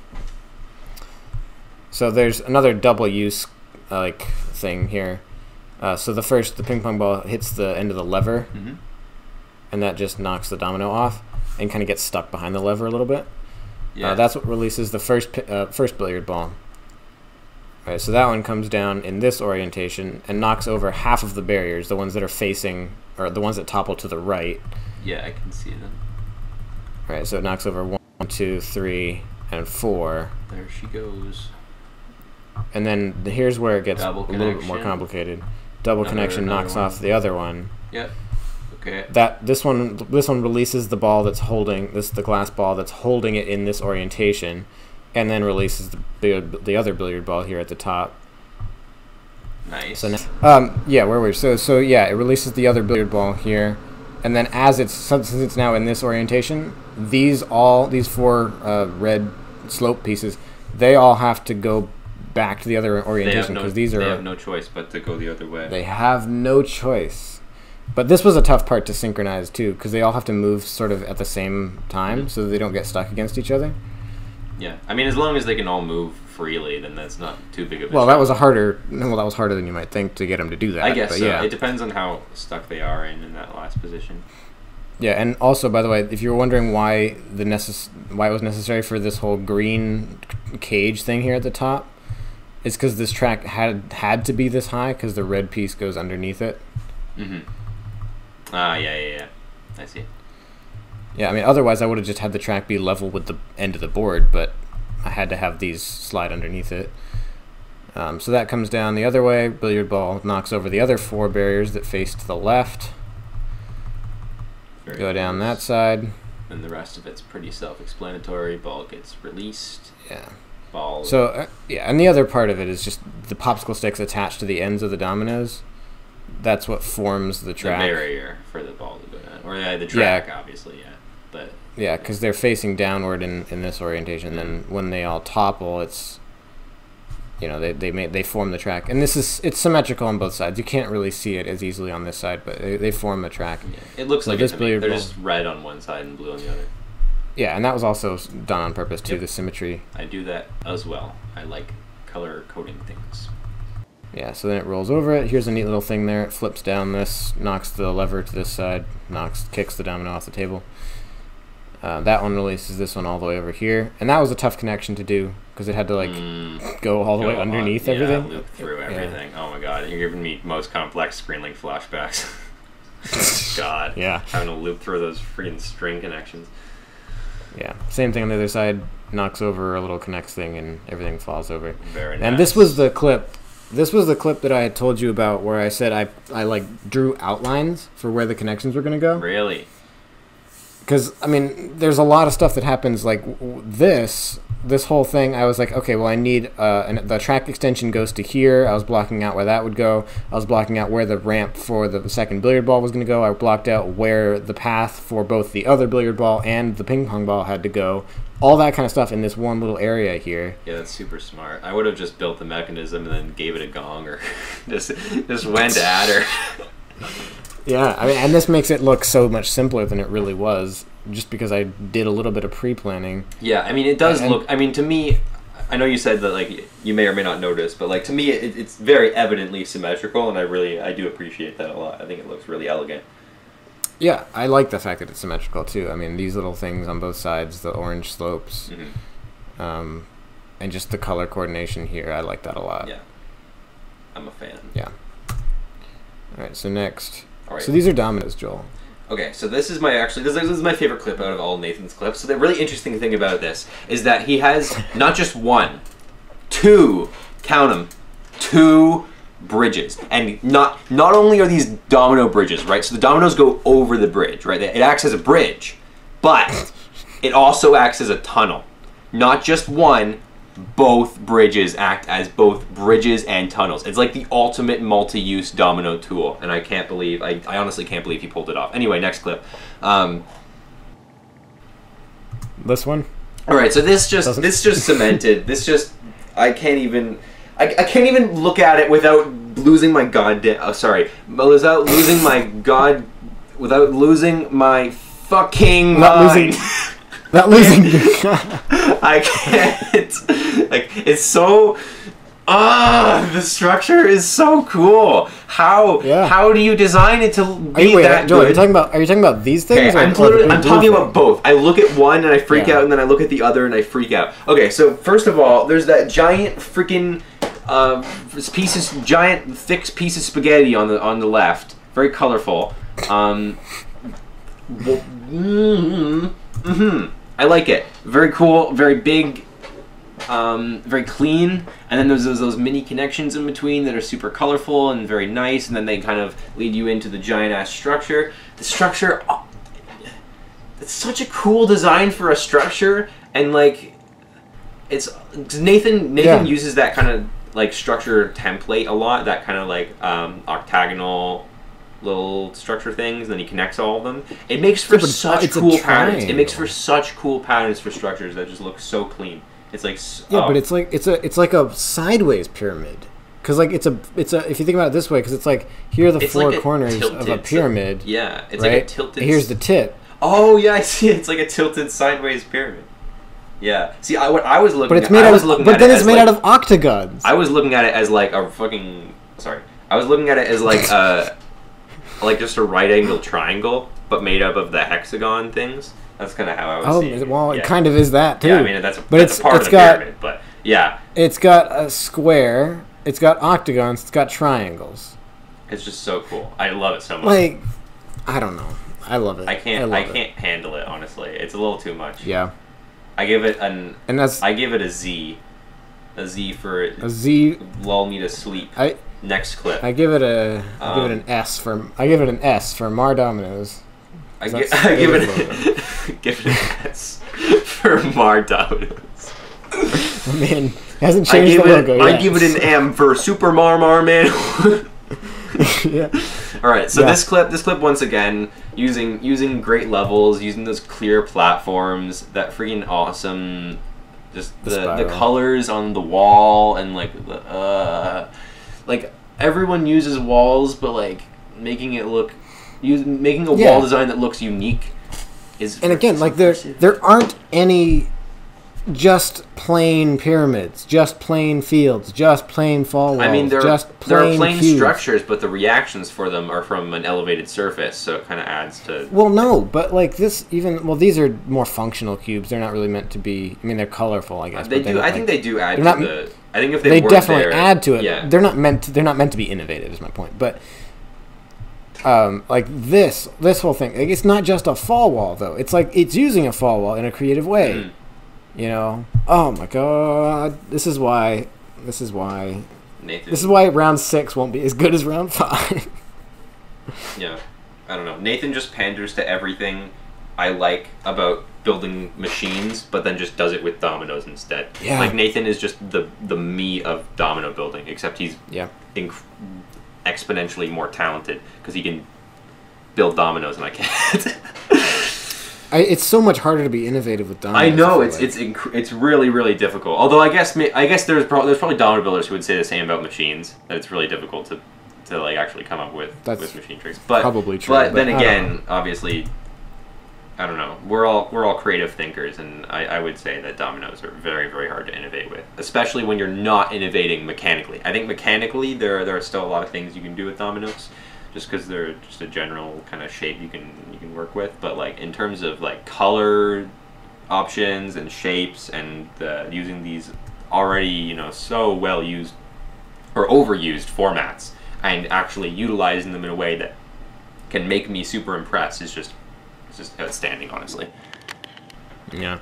So there's another double use thing here. So the ping pong ball hits the end of the lever, and that just knocks the domino off and kind of gets stuck behind the lever a little bit. Yeah. That's what releases the first billiard ball. Right, so that one comes down in this orientation and knocks over half of the barriers, the ones that are facing, or the ones that topple to the right.
Yeah, I can see them.
Right, so it knocks over 1, 2, 3, and 4.
There she goes.
And then here's where it gets a little bit more complicated. Double connection knocks off the other one.
Yep. Okay.
This one releases the ball that's holding the glass ball that's holding it in this orientation, and then releases the other billiard ball here at the top.
Nice.
So now, yeah, where were we? So yeah, it releases the other billiard ball here, and then since it's now in this orientation, these 4 red slope pieces, they all have to go back to the other orientation because they
have no choice but to go the other way.
They have no choice. But this was a tough part to synchronize too, because they all have to move sort of at the same time, so that they don't get stuck against each other.
Yeah, I mean, as long as they can all move freely, then that's not too big of a.
Well, that was harder than you might think to get them to do that.
I guess
but
so.
Yeah.
It depends on how stuck they are in that last position.
Yeah, and also, by the way, if you were wondering why it was necessary for this whole green cage thing here at the top, it's because this track had to be this high because the red piece goes underneath it.
Yeah. I see.
Yeah, I mean, otherwise I would have just had the track be level with the end of the board, but I had to have these slide underneath it. So that comes down the other way. Billiard ball knocks over the other 4 barriers that face to the left. Go down that side.
And the rest of it's pretty self-explanatory. Ball gets released.
Yeah.
Ball.
So, yeah, and the other part of it is just the popsicle sticks attached to the ends of the dominoes. That's what forms the track.
The barrier for the ball to go down. Or the track, obviously, yeah. But
yeah, because they're facing downward in this orientation. Then when they all topple, it's they form the track, and it's symmetrical on both sides. You can't really see it as easily on this side, but they form the track.
Yeah. It looks like this billiard ball. They're just red on one side and blue on the other.
Yeah, and that was also done on purpose too. Yep. The symmetry.
I do that as well. I like color coding things.
Yeah, so then it rolls over it. Here's a neat little thing there. It flips down this, knocks the lever to this side, kicks the domino off the table. That one releases this one all the way over here, and that was a tough connection to do because it had to like go all the way underneath everything.
Loop through everything. Yeah. Oh my god, you're giving me most complex Screenlink flashbacks. God.
Yeah.
Having to loop through those freaking string connections.
Yeah. Same thing on the other side. Knocks over a little connects thing, and everything falls over.
Very nice.
And this was the clip. This was the clip that I had told you about where I said I like drew outlines for where the connections were going to go.
Really?
Because, I mean, there's a lot of stuff that happens like this whole thing. I was like, okay, well, I need the track extension goes to here. I was blocking out where that would go. I was blocking out where the ramp for the second billiard ball was going to go. I blocked out where the path for both the other billiard ball and the ping pong ball had to go. All that kind of stuff in this one little area here.
Yeah, that's super smart. I would have just built the mechanism and then gave it a gong or just went at her.
Yeah, I mean, and this makes it look so much simpler than it really was, just because I did a little bit of pre-planning.
Yeah, I mean, it does look. I mean, to me, I know you said that like you may or may not notice, but like to me, it's very evidently symmetrical, and I do appreciate that a lot. I think it looks really elegant.
Yeah, I like the fact that it's symmetrical too. I mean, these little things on both sides, the orange slopes, and just the color coordination here, I like that a lot.
Yeah, I'm a fan.
Yeah. All right, so next.
All right.
So these are dominoes, Joel.
Okay, so this is my favorite clip out of all Nathan's clips. So the really interesting thing about this is that he has not just one, two, count them, two bridges. And not only are these domino bridges, right? So the dominoes go over the bridge, right? It acts as a bridge, but it also acts as a tunnel. Not just one, both bridges act as both bridges and tunnels. It's like the ultimate multi-use domino tool, and I honestly can't believe he pulled it off. Anyway, next clip.
This one?
All right, so this just cemented. I can't even look at it without losing my without losing my fucking mind.
Not losing
I can't. Like, it's so. The structure is so cool. How do you design it to be that
Joel,
good?
Are you talking about these things?
Okay, I'm talking about both. I look at one and I freak out, and then I look at the other and I freak out. Okay, so first of all, there's that giant freaking giant thick piece of spaghetti on the left, very colorful. I like it. Very cool, very big, very clean. And then there's those mini connections in between that are super colorful and very nice. And then they kind of lead you into the giant ass structure. The structure, it's such a cool design for a structure. And like, Nathan uses that kind of like structure template a lot. That kind of like octagonal little structure things, and then he connects all of them. It makes for such cool patterns. It makes for such cool patterns for structures that just look so clean. It's like
but it's like a sideways pyramid, because like it's a if you think about it this way, because it's like here are the four corners of a pyramid.
Yeah, it's
right?
like a tilted.
Here's the tip.
Oh yeah, I see. It's like a tilted sideways pyramid. Yeah. See, what I was looking.
But it's made out of. But then it's made out of octagons.
I was looking at it as like a fucking. Sorry. I was looking at it as like like just a right angle triangle, but made up of the hexagon things. That's kind of how I was seeing it.
Well, it kind of is that too.
Yeah, I mean that's a part of the pyramid, but yeah.
It's got a square. It's got octagons. It's got triangles.
It's just so cool. I love it so much.
Like, I don't know. I love it.
I can't handle it, honestly. It's a little too much.
Yeah.
I give it I give it a Z. A Z for lull me to sleep. Next clip.
I give it an S for Mar Dominoes.
I give it an S for Mar Dominoes.
I mean, hasn't changed the logo yet.
I give it an M for Super Mar Man.
Yeah.
All right. So this clip once again using great levels, using those clear platforms, that freaking awesome Just the colors on the wall and like like everyone uses walls, but like making it look making a wall design that looks unique is.
And again, like there aren't any just plain pyramids, just plain fields, just plain fall walls.
I mean, there are plain
cubes.
structures, but the reactions for them are from an elevated surface, so it kind of adds to.
Well, no, but like this, these are more functional cubes. They're not really meant to be. I mean, they're colorful, I guess.
They do. I think they do add to the. I think if they weren't
definitely
there,
add to it.
Yeah.
They're not meant to be innovative. Is my point, but. Like this whole thing, like, it's not just a fall wall though. It's like it's using a fall wall in a creative way.
Mm.
You know, oh my god, this is why round 6 won't be as good as round 5.
Yeah, I don't know. Nathan just panders to everything I like about building machines, but then just does it with dominoes instead.
Yeah.
Like Nathan is just the me of domino building, except he's exponentially more talented because he can build dominoes and I can't.
It's so much harder to be innovative with dominoes.
I know it's really really difficult. Although I guess there's probably domino builders who would say the same about machines, that it's really difficult to like actually come up with machine tricks. But
probably true.
But then again, obviously, I don't know. We're all creative thinkers, and I would say that dominoes are very very hard to innovate with, especially when you're not innovating mechanically. I think mechanically there are still a lot of things you can do with dominoes, just because they're just a general kind of shape you can work with. But like in terms of like color options and shapes and using these already so well used or overused formats and actually utilizing them in a way that can make me super impressed is just outstanding, honestly.
Yeah,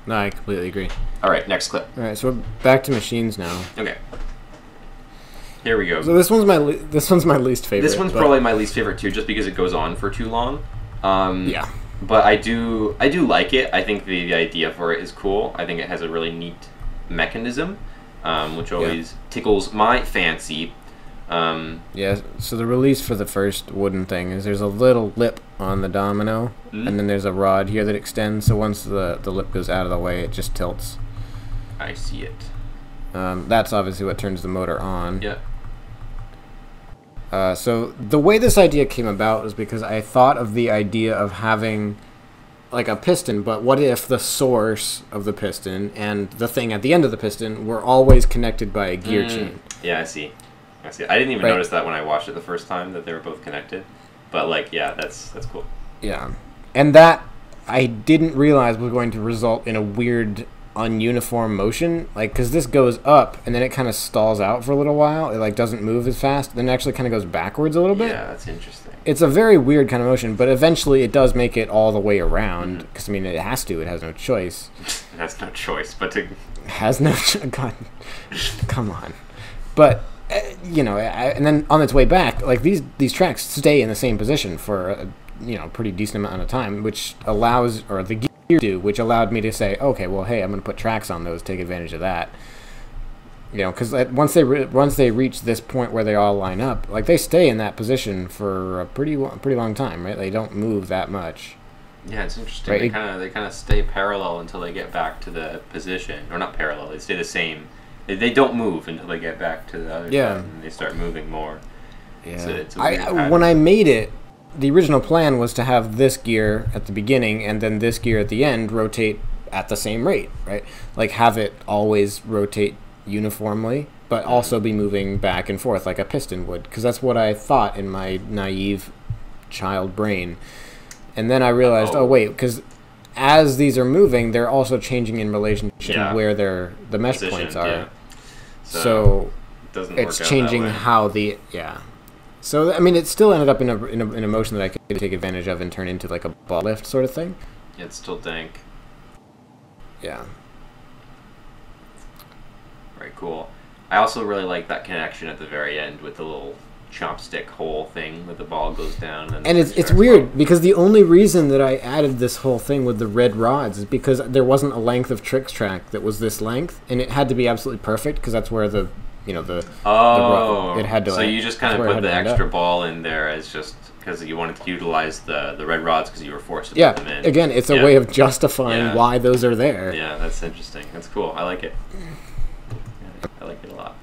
no, I completely agree.
All right, next clip.
All right, so we're back to machines now.
Okay. Here we go.
So this one's my least favorite.
This one's probably my least favorite too, just because it goes on for too long.
Yeah.
But I do like it. I think the idea for it is cool. I think it has a really neat mechanism, which always tickles my fancy.
Yeah. So the release for the first wooden thing is there's a little lip on the domino, and then there's a rod here that extends. So once the lip goes out of the way, it just tilts.
I see it.
That's obviously what turns the motor on.
Yeah.
So the way this idea came about was because I thought of the idea of having like a piston, but what if the source of the piston and the thing at the end of the piston were always connected by a gear chain?
Yeah, I see. I didn't even notice that when I watched it the first time, that they were both connected. But like, yeah, that's cool.
Yeah. And that I didn't realize was going to result in a weird ununiform motion, like, because this goes up and then it kind of stalls out for a little while. It like doesn't move as fast, then it actually kind of goes backwards a little bit.
Yeah, that's interesting.
It's a very weird kind of motion, but eventually it does make it all the way around, because I mean it has to. It has no choice.
It has no choice but to.
Has no. God, come on. But and then on its way back, like these tracks stay in the same position for a pretty decent amount of time, which allows, or the gear do, which allowed me to say, okay, well, hey, I'm going to put tracks on those, take advantage of that. Because once they reach this point where they all line up, like they stay in that position for a pretty long time, right? They don't move that much.
Yeah, it's interesting.
Right?
They kind of stay parallel until they get back to the position, or not parallel. They stay the same. They don't move until they get back to the other side, and they start moving more.
Yeah.
It's a weird pattern.
When I made it, the original plan was to have this gear at the beginning and then this gear at the end rotate at the same rate, right? Like have it always rotate uniformly, but also be moving back and forth like a piston would, because that's what I thought in my naive child brain. And then I realized, oh wait, because as these are moving, they're also changing in relationship to where the mesh points are. Yeah.
So
it's changing how the So I mean, it still ended up in a motion that I could take advantage of and turn into like a ball lift sort of thing.
Yeah, it's still dank.
Yeah.
Very cool. I also really like that connection at the very end with the little chopstick hole thing where the ball goes down. And
it's weird because the only reason that I added this whole thing with the red rods is because there wasn't a length of tricks track that was this length, and it had to be absolutely perfect because that's where it had to.
So you just kind of put the extra ball in there as just because you wanted to utilize the red rods because you were forced to
Yeah,
put them in.
again, it's a way of justifying why those are there.
Yeah, that's interesting. That's cool. I like it. Yeah, I like it a lot.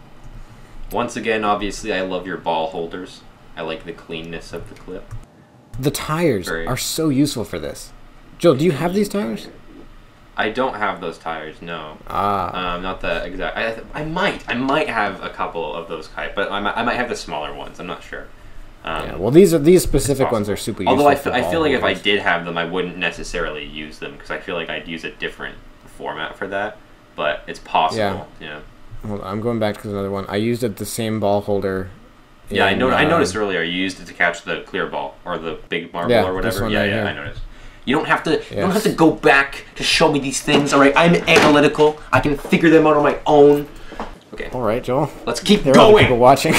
Once again, obviously, I love your ball holders. I like the cleanness of the clip.
The tires are so useful for this. Joel, do you have these tires?
I don't have those tires, no. Not the exact. I might have a couple of those type, but I might have the smaller ones. I'm not sure.
Yeah, well, these specific ones are super useful.
Although I feel like if I did have them, I wouldn't necessarily use them because I feel like I'd use a different format for that. But it's possible. Yeah.
Hold on, I'm going back to another one. I used the same ball holder.
Yeah, I noticed earlier you used it to catch the clear ball or the big marble or whatever. Yeah, I noticed. You don't have to. You don't have to go back to show me these things. All right, I'm analytical. I can figure them out on my own. Okay.
All right, Joel.
Let's keep
there
going.
Are people watching.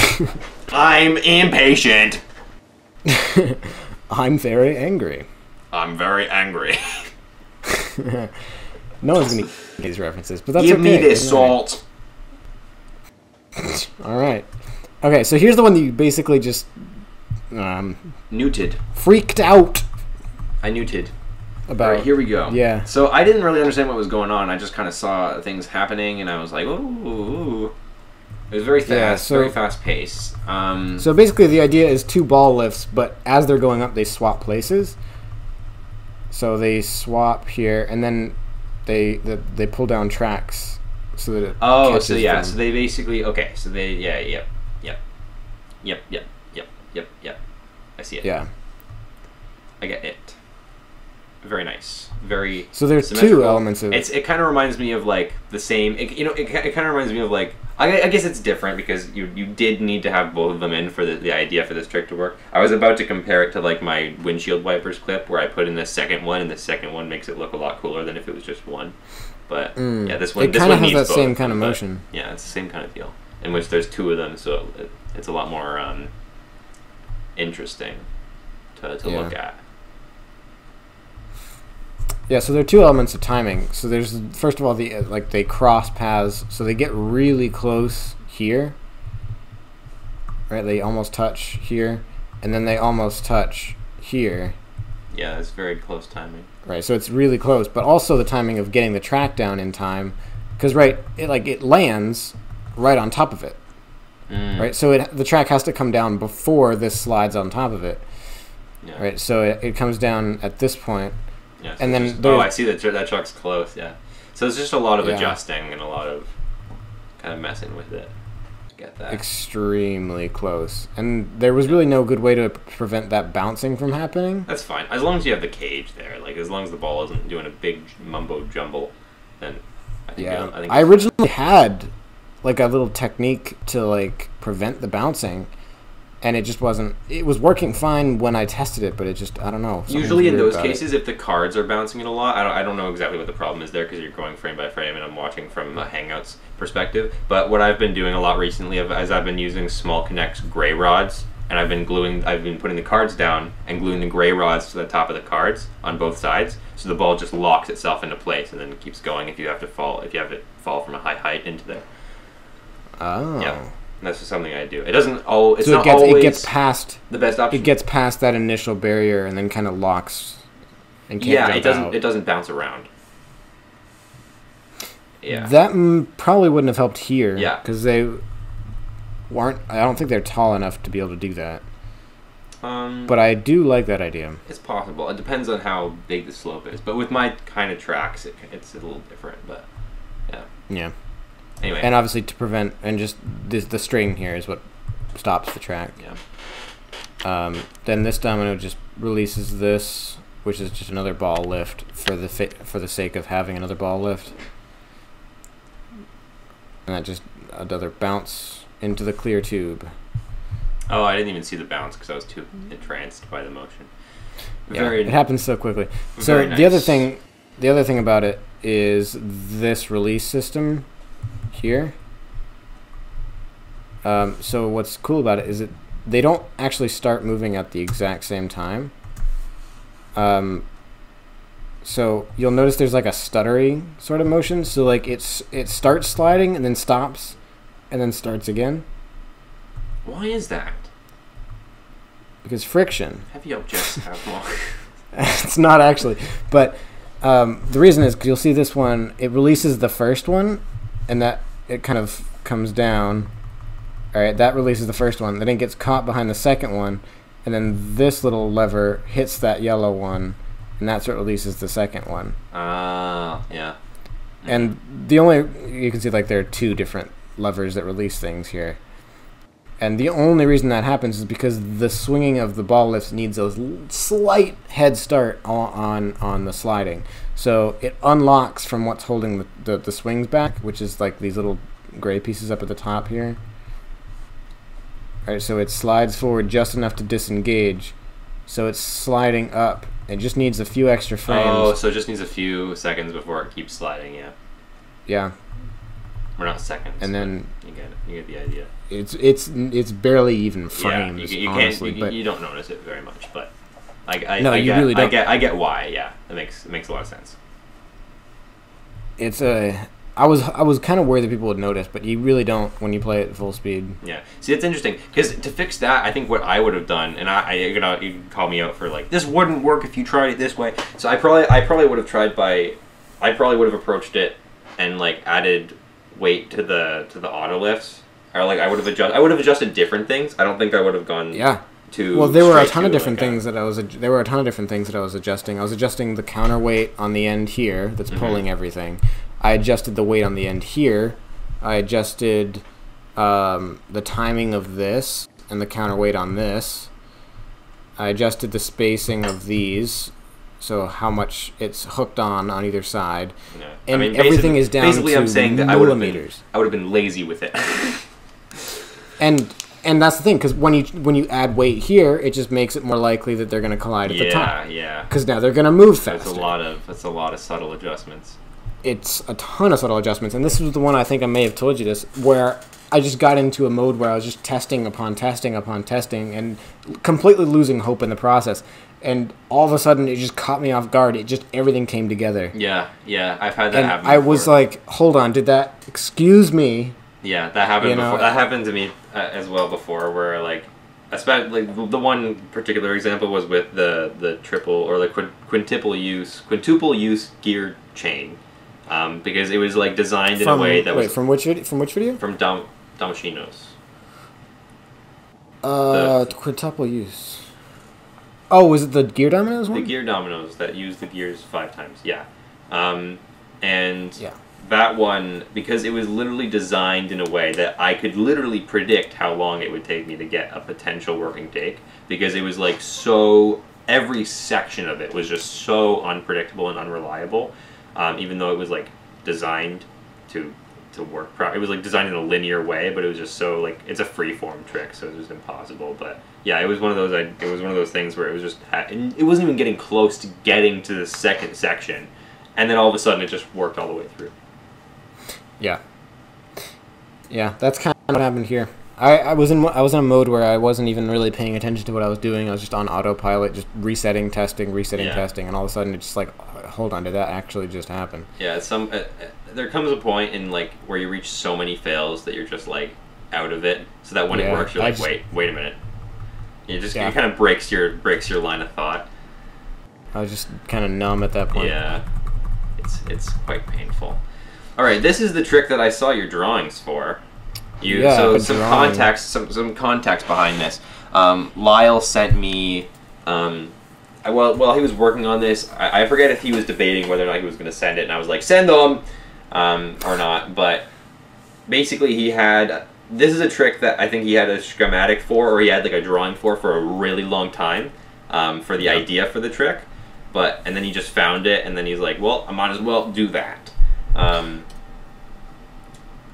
I'm impatient.
I'm very angry.
I'm very angry.
No one's gonna get these references, but that's
Give
okay.
me this salt.
All right. Okay, so here's the one that you basically just
neuted.
Freaked out.
I neuted.
About.
All right, here we go.
Yeah.
So I didn't really understand what was going on. I just kind of saw things happening, and I was like, ooh. It was very fast, very fast pace.
So basically, the idea is two ball lifts, but as they're going up, they swap places. So they swap here, and then they pull down tracks so that it catches them.
So they basically yep. I see it.
Yeah.
I get it. Very nice. Very.
So there's two elements of
it. It kind of reminds me of like the same. It kind of reminds me of like. I guess it's different because you did need to have both of them in for the idea for this trick to work. I was about to compare it to like my windshield wipers clip where I put in the second one, and the second one makes it look a lot cooler than if it was just one. But yeah, this one.
It kind of has that same kind of motion.
Yeah, it's the same kind of deal. In which there's two of them, so it's a lot more interesting to look at.
Yeah, so there are two elements of timing. So there's first of all they cross paths, so they get really close here. Right, they almost touch here, and then they almost touch here.
Yeah, it's very close timing.
Right, so it's really close, but also the timing of getting the track down in time, because it lands right on top of it. Right, so the track has to come down before this slides on top of it. Yeah. Right, so it comes down at this point.
Yeah, so
and then
I see that truck's close. Yeah, so it's just a lot of adjusting and a lot of kind of messing with it. Get that
extremely close, and there was really no good way to prevent that bouncing from happening.
That's fine as long as you have the cage there. Like as long as the ball isn't doing a big mumbo jumble, then I think
I originally had like a little technique to like prevent the bouncing. And it just wasn't. It was working fine when I tested it, but it just I don't know.
Usually in those cases, if the cards are bouncing it a lot, I don't know exactly what the problem is there because you're going frame by frame, and I'm watching from a Hangouts perspective. But what I've been doing a lot recently is I've been using Small Connects gray rods, and I've been putting the cards down and gluing the gray rods to the top of the cards on both sides, so the ball just locks itself into place and then keeps going if you have it fall from a high height into there.
Oh.
Yeah. And that's just something I do. It doesn't. It
gets past
the best option.
It gets past that initial barrier and then kind of locks. And can't jump out.
It doesn't bounce around. Yeah.
That probably wouldn't have helped here.
Yeah.
Because they weren't. I don't think they're tall enough to be able to do that. But I do like that idea.
It's possible. It depends on how big the slope is. But with my kind of tracks, it's a little different. But yeah.
Yeah.
Anyway.
And obviously to prevent, and just the string here is what stops the track.
Yeah.
Then this domino just releases this, which is just another ball lift for the sake of having another ball lift. And that just another bounce into the clear tube.
Oh, I didn't even see the bounce because I was too entranced by the motion.
Yeah, it happens so quickly. So nice. the other thing about it is this release system here. So what's cool about it is that they don't actually start moving at the exact same time. So you'll notice there's like a stuttery sort of motion. So like it starts sliding and then stops and then starts again.
Why is that?
because friction.
Heavy objects have more.
It's not actually, but the reason is 'cause you'll see this one. It releases the first one, and that it kind of comes down. All right, that releases the first one. Then it gets caught behind the second one, and then this little lever hits that yellow one, and that's what releases the second one.
Yeah.
And the only, you can see like there are two different levers that release things here. And the only reason that happens is because the swinging of the ball lifts needs a slight head start on the sliding. So it unlocks from what's holding the swings back, which is like these little gray pieces up at the top here. All right, so it slides forward just enough to disengage. So it's sliding up. It just needs a few extra frames.
Oh, so it just needs a few seconds before it keeps sliding, yeah.
Yeah.
Or not seconds.
And then
you get it. You get the idea.
It's barely even frames.
Yeah,
honestly,
you don't notice it very much, but
you really don't.
I get why. Yeah, it makes a lot of sense.
I was kind of worried that people would notice, but you really don't when you play it at full speed.
Yeah. See, it's interesting because to fix that, I think what I would have done, and you can call me out for like this wouldn't work if you tried it this way. So I probably would have tried I probably would have approached it and like added weight to the auto lifts, or like I would have adjusted different things. I don't think I would have gone.
Yeah.
Well,
there were a ton of different things that I was adjusting. I was adjusting the counterweight on the end here that's pulling everything. I adjusted the weight on the end here. I adjusted the timing of this and the counterweight on this. I adjusted the spacing of these, so how much it's hooked on either side. Yeah. And I mean, everything is down to
I'm saying that
millimeters.
I would have been lazy with it.
And that's the thing, because when you add weight here, it just makes it more likely that they're going to collide at the top.
Yeah.
Because now they're going to move faster.
That's a lot of subtle adjustments.
It's a ton of subtle adjustments, and this was the one I think I may have told you this, where I just got into a mode where I was just testing upon testing upon testing, and completely losing hope in the process. And all of a sudden, it just caught me off guard. Everything came together.
Yeah, I've had that happen.
I was like, hold on, excuse me?
Yeah, that happened before. That happened to me as well before, where like, especially the one particular example was with the triple or the quintuple use gear chain, because it was like designed in a way that was
from which video?
From Dominoes.
Quintuple use. Oh, was it the gear dominoes one?
The gear dominoes that use the gears 5 times. Yeah, and
yeah.
That one, because it was literally designed in a way that I could literally predict how long it would take me to get a potential working take, because it was like every section of it was just so unpredictable and unreliable, even though it was like designed to work it was like designed in a linear way, but it was just so like, it's a free-form trick, so it was just impossible. But yeah, it was one of those things where it was just, it wasn't even getting close to getting to the second section, and then all of a sudden it just worked all the way through.
Yeah, that's kind of what happened here. I was in a mode where I wasn't even really paying attention to what I was doing. I was just on autopilot, just resetting, testing, and all of a sudden it's just like, hold on, did that actually just happen?
Yeah, there comes a point in like where you reach so many fails that you're just like out of it, so that when it works, you're like, wait a minute. It kind of breaks your line of thought.
I was just kind of numb at that point.
Yeah, it's quite painful. All right, this is the trick that I saw your drawings for. Some context behind this. Lyle sent me. While he was working on this, I forget if he was debating whether or not he was going to send it, and I was like, send them, or not. But basically, this is a trick that I think he had a schematic for, or he had like a drawing for a really long time, for the idea for the trick. And then he just found it, and then he's like, well, I might as well do that.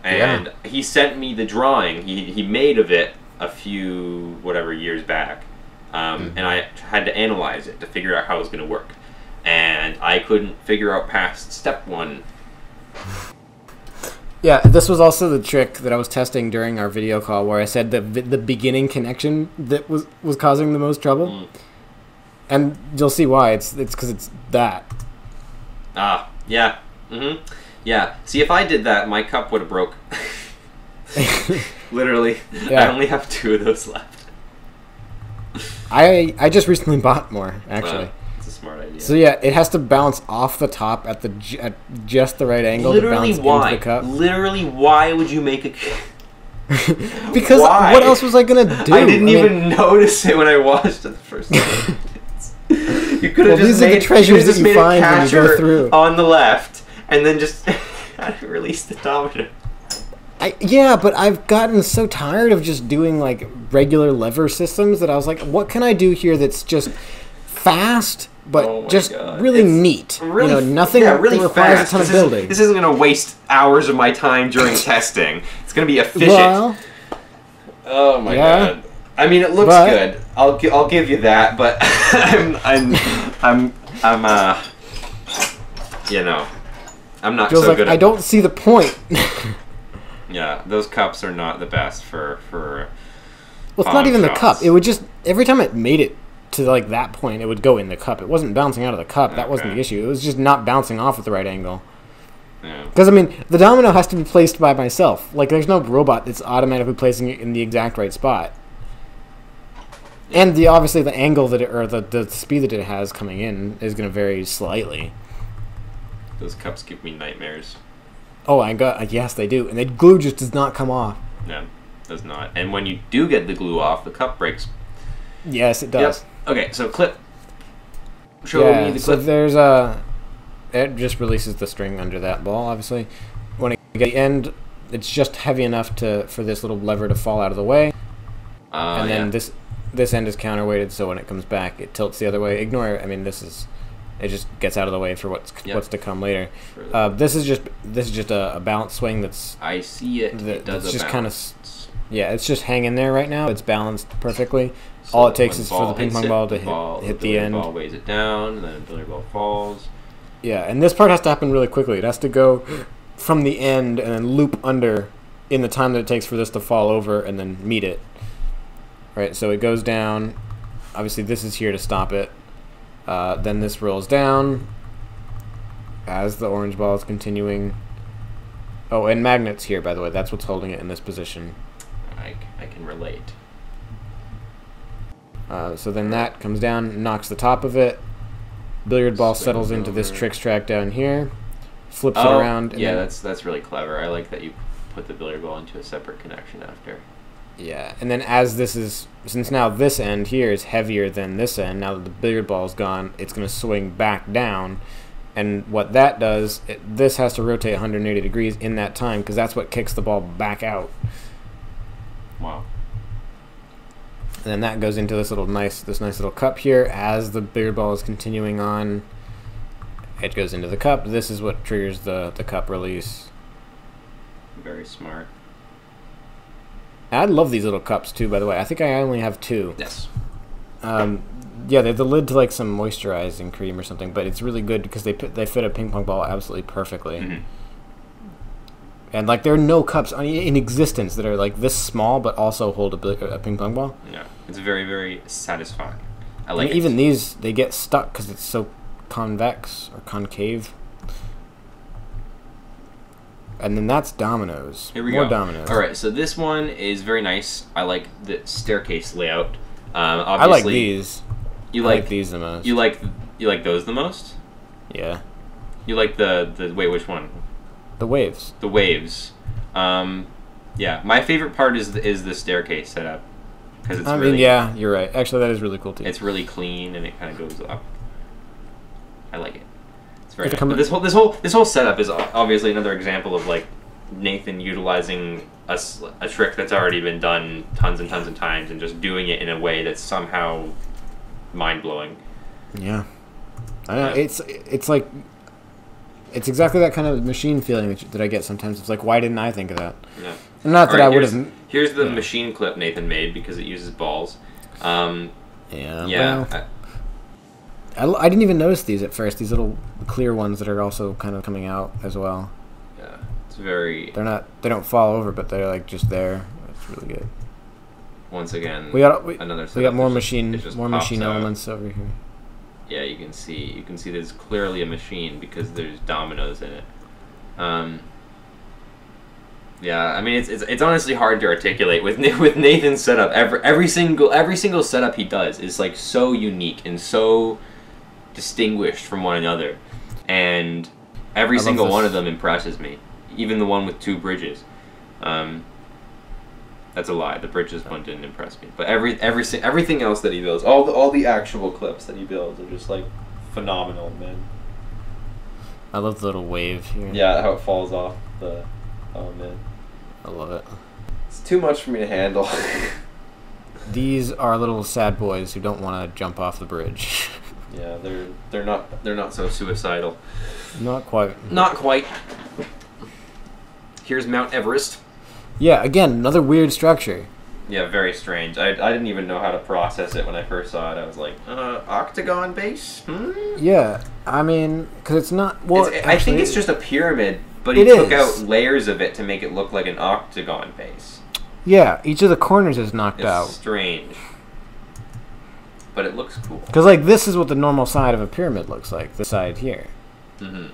And he sent me the drawing he made of it a few years back, and I had to analyze it to figure out how it was going to work, and I couldn't figure out past step 1.
Yeah, this was also the trick that I was testing during our video call, where I said the beginning connection that was causing the most trouble, and you'll see why. It's because it's that.
Yeah. Yeah. See, if I did that, my cup would have broke. Literally. Yeah. I only have 2 of those left.
I just recently bought more, actually.
That's a smart idea.
So yeah, it has to bounce off the top at just the right angle to bounce into the cup.
Literally, why would you make a...
Because
why?
What else was I gonna do?
I didn't even notice it when I watched it the first time. You could have just made,
treasures that you find when you go
catcher
through.
on the left, and then just release the domino.
Yeah, but I've gotten so tired of just doing like regular lever systems that I was like, what can I do here that's just fast but just really neat?
Really,
you know, nothing
really
that requires
fast.
a ton of building.
This isn't going to waste hours of my time during testing. It's going to be efficient. Well, oh my god! I mean, it looks good. I'll give you that, but I'm you know, I'm not so good.
I don't see the point.
Yeah, those cups are not the best for.
Well, it's not even the cup. It would just every time it made it to like that point, it would go in the cup. It wasn't bouncing out of the cup. That wasn't the issue. It was just not bouncing off at the right angle. Because I mean, the domino has to be placed by myself. Like, there's no robot that's automatically placing it in the exact right spot. And obviously the angle that the speed that it has coming in is going to vary slightly.
Those cups give me nightmares.
Oh, yes, they do. And the glue just does not come off.
No, does not. And when you do get the glue off, the cup breaks.
Yes, it does.
Yep. Okay, so clip. Show me the clip.
So there's it just releases the string under that ball, obviously. When it gets to the end, it's just heavy enough for this little lever to fall out of the way. And then this end is counterweighted, so when it comes back, it tilts the other way. Ignore, I mean, it just gets out of the way for what's to come later. This is just a balance swing that's.
I see it. It does
it's
a
just
balance.
Yeah, it's just hanging there right now. It's balanced perfectly. So all it takes is for the ping pong ball to hit the end.
The ball weighs it down, and then the billiard ball falls.
Yeah, and this part has to happen really quickly. It has to go from the end and then loop under in the time that it takes for this to fall over and then meet it. Right, so it goes down. Obviously, this is here to stop it. Then this rolls down as the orange ball is continuing. Oh, and magnets here, by the way. That's what's holding it in this position.
I can relate.
So then that comes down, knocks the top of it. Billiard ball settles into this tricks track down here. Flips it around. And
yeah, that's really clever. I like that you put the billiard ball into a separate connection after.
Yeah, and then since now this end here is heavier than this end, now that the billiard ball is gone, it's going to swing back down. And what that does, this has to rotate 180 degrees in that time, because that's what kicks the ball back out.
Wow.
And then that goes into this nice little cup here. As the billiard ball is continuing on, it goes into the cup. This is what triggers the cup release.
Very smart.
I love these little cups too, by the way. I think I only have two.
Yes.
Yeah, they have the lid to like some moisturizing cream or something, but it's really good because they fit a ping pong ball absolutely perfectly. Mm-hmm. And like there are no cups in existence that are like this small but also hold a ping pong ball.
Yeah, it's very, very satisfying. I like it.
Even these, they get stuck because it's so convex or concave. And then that's dominoes.
Here we
go.
More
dominoes.
All right, so this one is very nice. I like the staircase layout. Obviously,
I like these.
I like these the most. You like those the most?
Yeah.
You like the wait, which one?
The waves.
The waves. Yeah, my favorite part is the staircase setup because it's.
Yeah, you're right. Actually, that is really cool too.
It's really clean and it kind of goes up. I like it. It's very nice. But this whole setup is obviously another example of like Nathan utilizing a trick that's already been done tons and tons of times and just doing it in a way that's somehow mind blowing.
Yeah, I know. Yeah. It's like. It's exactly that kind of machine feeling that I get sometimes. It's like, why didn't I think of that?
Yeah.
And not that I would have.
Here's the machine clip Nathan made because it uses balls.
Yeah.
Yeah.
Well, I didn't even notice these at first. These little clear ones that are also kind of coming out as well.
Yeah. It's very.
They don't fall over, but they're like just there. It's really good.
Once again,
we got more machine elements over here.
Yeah, you can see there's clearly a machine because there's dominoes in it. Yeah, I mean it's honestly hard to articulate with Nathan's setup. Every single setup he does is like so unique and so distinguished from one another, and every single one of them impresses me. Even the one with 2 bridges. That's a lie. The bridges one didn't impress me, but everything else that he builds, all the actual clips that he builds, are just like phenomenal, man.
I love the little wave here.
Yeah, how it falls off the. Oh man,
I love it.
it's too much for me to handle.
These are little sad boys who don't want to jump off the bridge.
Yeah, they're not so suicidal.
Not quite.
Not quite. Here's Mount Everest.
Yeah, again, another weird structure.
Yeah, very strange. I didn't even know how to process it when I first saw it. I was like, octagon base?
Yeah, I mean, because it's not... Well,
I think it's just a pyramid, but he took out layers of it to make it look like an octagon base.
Yeah, each of the corners is knocked out.
It's strange. But it looks cool.
Because, like, this is what the normal side of a pyramid looks like, this side here.
Mm-hmm.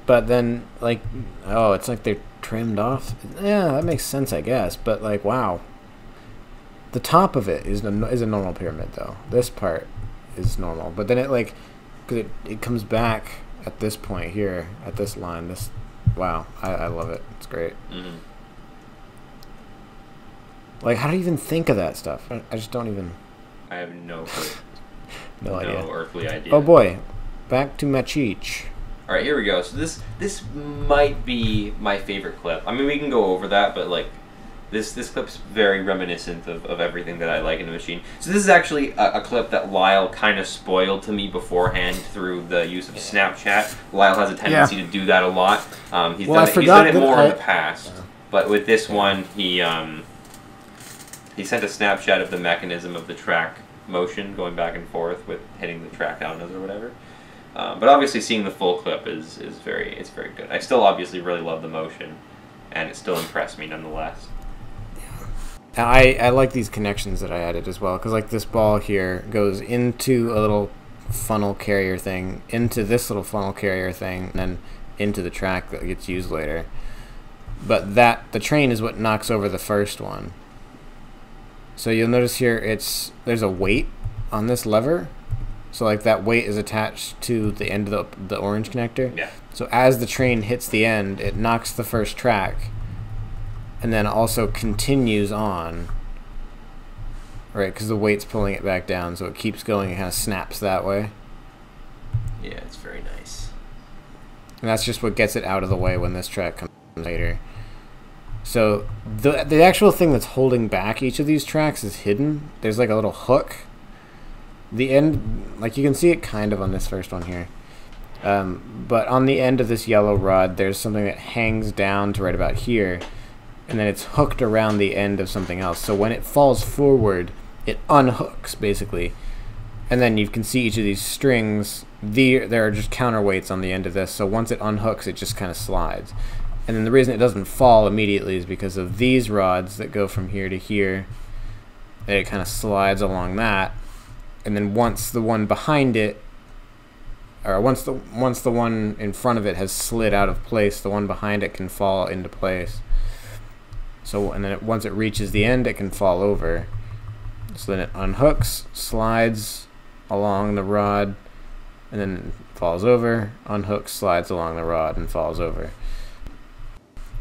But then, like, oh, it's like they're trimmed off. Yeah, that makes sense, I guess. But, like, wow. The top of it is a normal pyramid, though. This part is normal. But then it, like, because it comes back at this point here, at this line. This, wow, I love it. It's great.
Mm-hmm.
Like, how do you even think of that stuff? I just don't even...
I have no clue.
No idea.
No earthly idea.
Oh, boy. Back to Machich.
All right, here we go. So this might be my favorite clip. I mean, we can go over that, but like this clip's very reminiscent of everything that I like in the machine. So this is actually a clip that Lyle kind of spoiled to me beforehand through the use of Snapchat. Lyle has a tendency to do that a lot. He's done it more in the past, but with this one, he sent a Snapchat of the mechanism of the track motion going back and forth with hitting the track dominoes or whatever. But obviously seeing the full clip is very good. I still obviously really love the motion, and it still impressed me nonetheless.
I like these connections that I added as well, because like this ball here goes into a little funnel carrier thing, into this little funnel carrier thing, and then into the track that gets used later. But the train is what knocks over the first one. So you'll notice here there's a weight on this lever. So like that weight is attached to the end of the orange connector.
Yeah.
So as the train hits the end, it knocks the first track, and then also continues on. Right, because the weight's pulling it back down, so it keeps going and kind of snaps that way.
Yeah, it's very nice.
And that's just what gets it out of the way when this track comes later. So the actual thing that's holding back each of these tracks is hidden. There's like a little hook. The end, like you can see it kind of on this first one here. But on the end of this yellow rod, there's something that hangs down to right about here. And then it's hooked around the end of something else. So when it falls forward, it unhooks, basically. And then you can see each of these strings. There are just counterweights on the end of this. So once it unhooks, it just kind of slides. And then the reason it doesn't fall immediately is because of these rods that go from here to here. And it kind of slides along that. And then once the one behind it, or once the one in front of it has slid out of place, the one behind it can fall into place. So, and then once it reaches the end, it can fall over. So then it unhooks, slides along the rod, and then falls over, unhooks, slides along the rod, and falls over.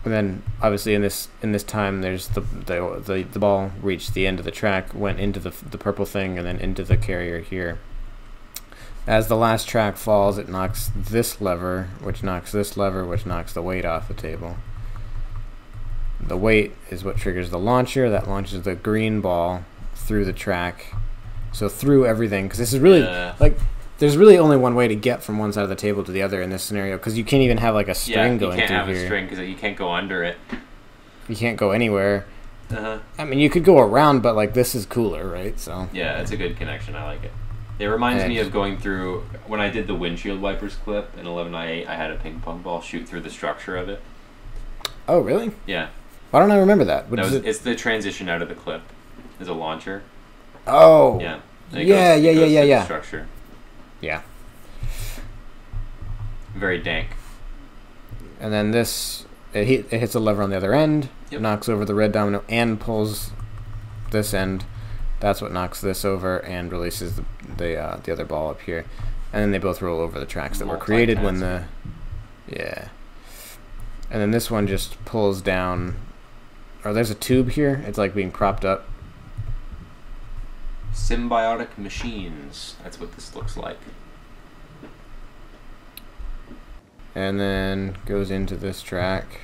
And then, obviously, in this time, there's the ball reached the end of the track, went into the purple thing, and then into the carrier here. As the last track falls, it knocks this lever, which knocks this lever, which knocks the weight off the table. The weight is what triggers the launcher. That launches the green ball through the track. So through everything, because this is really, like, there's really only one way to get from one side of the table to the other in this scenario, because you can't even have like a string going through here.
You can't have a string because you can't go under it.
You can't go anywhere.
Uh-huh.
I mean, you could go around, but like this is cooler, right? So
yeah, it's a good connection. I like it. It reminds me of going through when I did the windshield wipers clip in 11i8. I had a ping pong ball shoot through the structure of it.
Oh, really?
Yeah.
Why don't I remember that?
It's the transition out of the clip. There's a launcher.
Oh.
Yeah.
Yeah.
Structure.
Yeah.
Very dank.
And then this it hits a lever on the other end,
Yep.
knocks over the red domino, and pulls this end. That's what knocks this over and releases the other ball up here. And then they both roll over the tracks that were created when the... Yeah. And then this one just pulls down... Oh, there's a tube here. It's like being propped up.
Symbiotic machines. That's what this looks like.
And then goes into this track.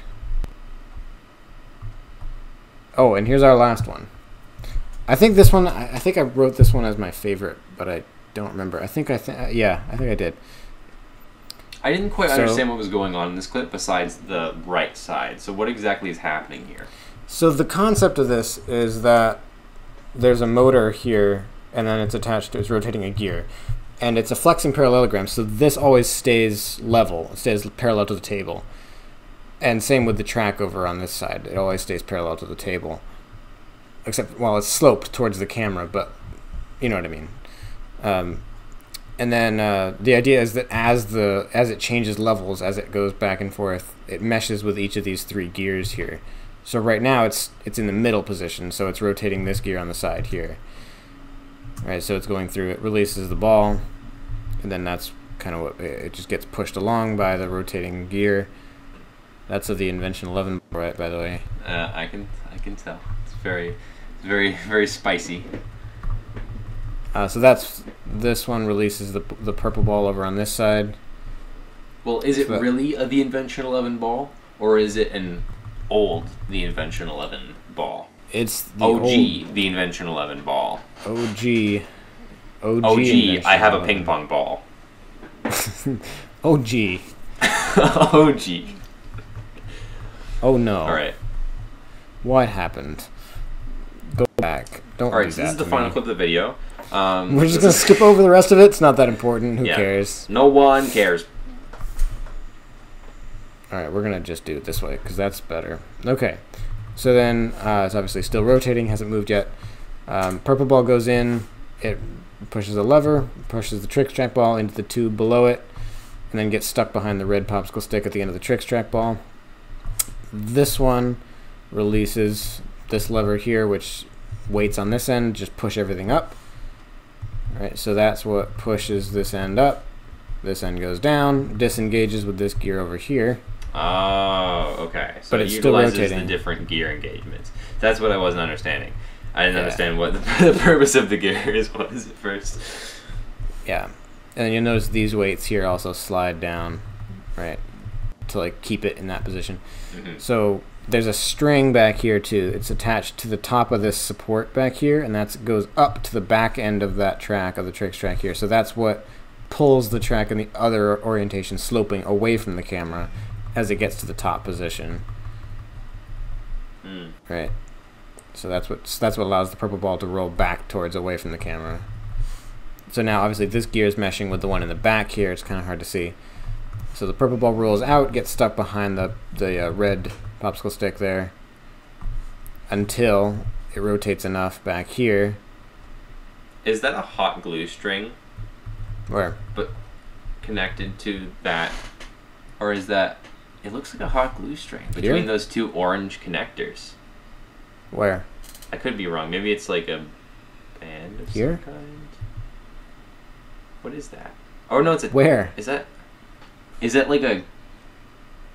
Oh, and here's our last one. I think this one, I think I wrote this one as my favorite, but I don't remember. Yeah, I think I did.
I didn't quite understand what was going on in this clip besides the right side. So what exactly is happening here?
So the concept of this is that there's a motor here, and then it's attached to, it's rotating a gear. And it's a flexing parallelogram, so this always stays level. It stays parallel to the table. And same with the track over on this side. It always stays parallel to the table. Except, well, it's sloped towards the camera, but you know what I mean. And then the idea is that as it changes levels, as it goes back and forth, it meshes with each of these three gears here. So right now it's in the middle position, so it's rotating this gear on the side here. All right, so it's going through, it releases the ball, and then that's kind of what, it just gets pushed along by the rotating gear. That's of the Invention 11, right, by the way.
I can tell. It's very, very spicy.
So that's, this one releases the purple ball over on this side.
Well, is it really the Invention 11 ball, or is it an old the Invention 11 ball?
It's the
OG the Invention 11 ball.
OG.
I have a ping pong ball.
OG.
OG.
Oh no.
All right.
What happened? Go back. Don't.
All right. So this is the final clip of the video.
We're just gonna skip over the rest of it. It's not that important. Who cares?
No one cares.
All right, we're gonna just do it this way because that's better. Okay. So then it's obviously still rotating, hasn't moved yet. Purple ball goes in, it pushes a lever, pushes the trick track ball into the tube below it, and then gets stuck behind the red popsicle stick at the end of the trick track ball. This one releases this lever here, which weights on this end, just push everything up. All right, so that's what pushes this end up. This end goes down, disengages with this gear over here.
Oh, okay. So
but it's
it
still
utilizes
rotating.
the different gear engagements. That's what I wasn't understanding. I didn't understand what the purpose of the gears was at first.
Yeah. And then you'll notice these weights here also slide down, right, to like keep it in that position.
Mm-hmm.
So there's a string back here too. It's attached to the top of this support back here, and that goes up to the back end of that track, of the tricks track here. So that's what pulls the track in the other orientation, sloping away from the camera as it gets to the top position. Right. So that's what allows the purple ball to roll back towards away from the camera. So now obviously this gear is meshing with the one in the back here. It's kind of hard to see. So the purple ball rolls out, gets stuck behind the red popsicle stick there until it rotates enough back here.
Is that a hot glue string?
Where?
But connected to that, or is that? It looks like a hot glue string between those two orange connectors.
Where?
I could be wrong. Maybe it's like a band of some kind. What is that? Oh no, it's a.
Where?
Is that like a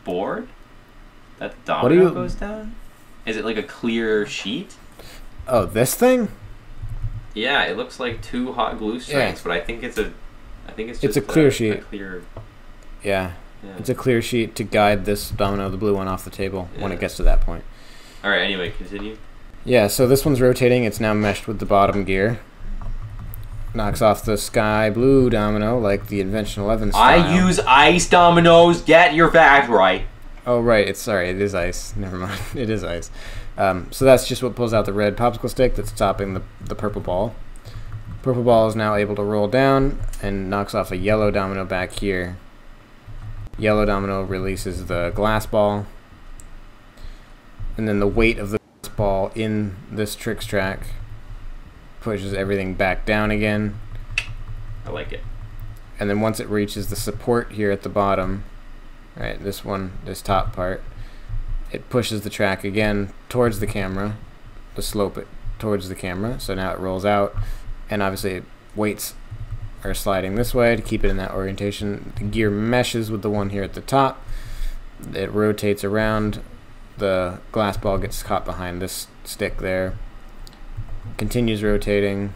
board that the domino goes down? Is it like a clear sheet?
Oh, this thing?
Yeah, it looks like two hot glue strings, but I think it's a.
It's a clear sheet.
Yeah.
It's a clear sheet to guide this domino, the blue one, off the table when it gets to that point.
All right. Anyway, continue.
Yeah. So this one's rotating. It's now meshed with the bottom gear. Knocks off the sky blue domino like the Invention 11 style.
I use ice dominoes. Get your fact right.
Oh right. It is ice. Never mind. It is ice. So that's just what pulls out the red popsicle stick that's stopping the purple ball. Purple ball is now able to roll down and knocks off a yellow domino back here. Yellow domino releases the glass ball. And then the weight of the glass ball in this tricks track pushes everything back down again.
I like it.
And then once it reaches the support here at the bottom, right, this top part, it pushes the track again towards the camera, to slope it towards the camera. So now it rolls out, and obviously weights are sliding this way to keep it in that orientation. The gear meshes with the one here at the top. It rotates around. The glass ball gets caught behind this stick there. Continues rotating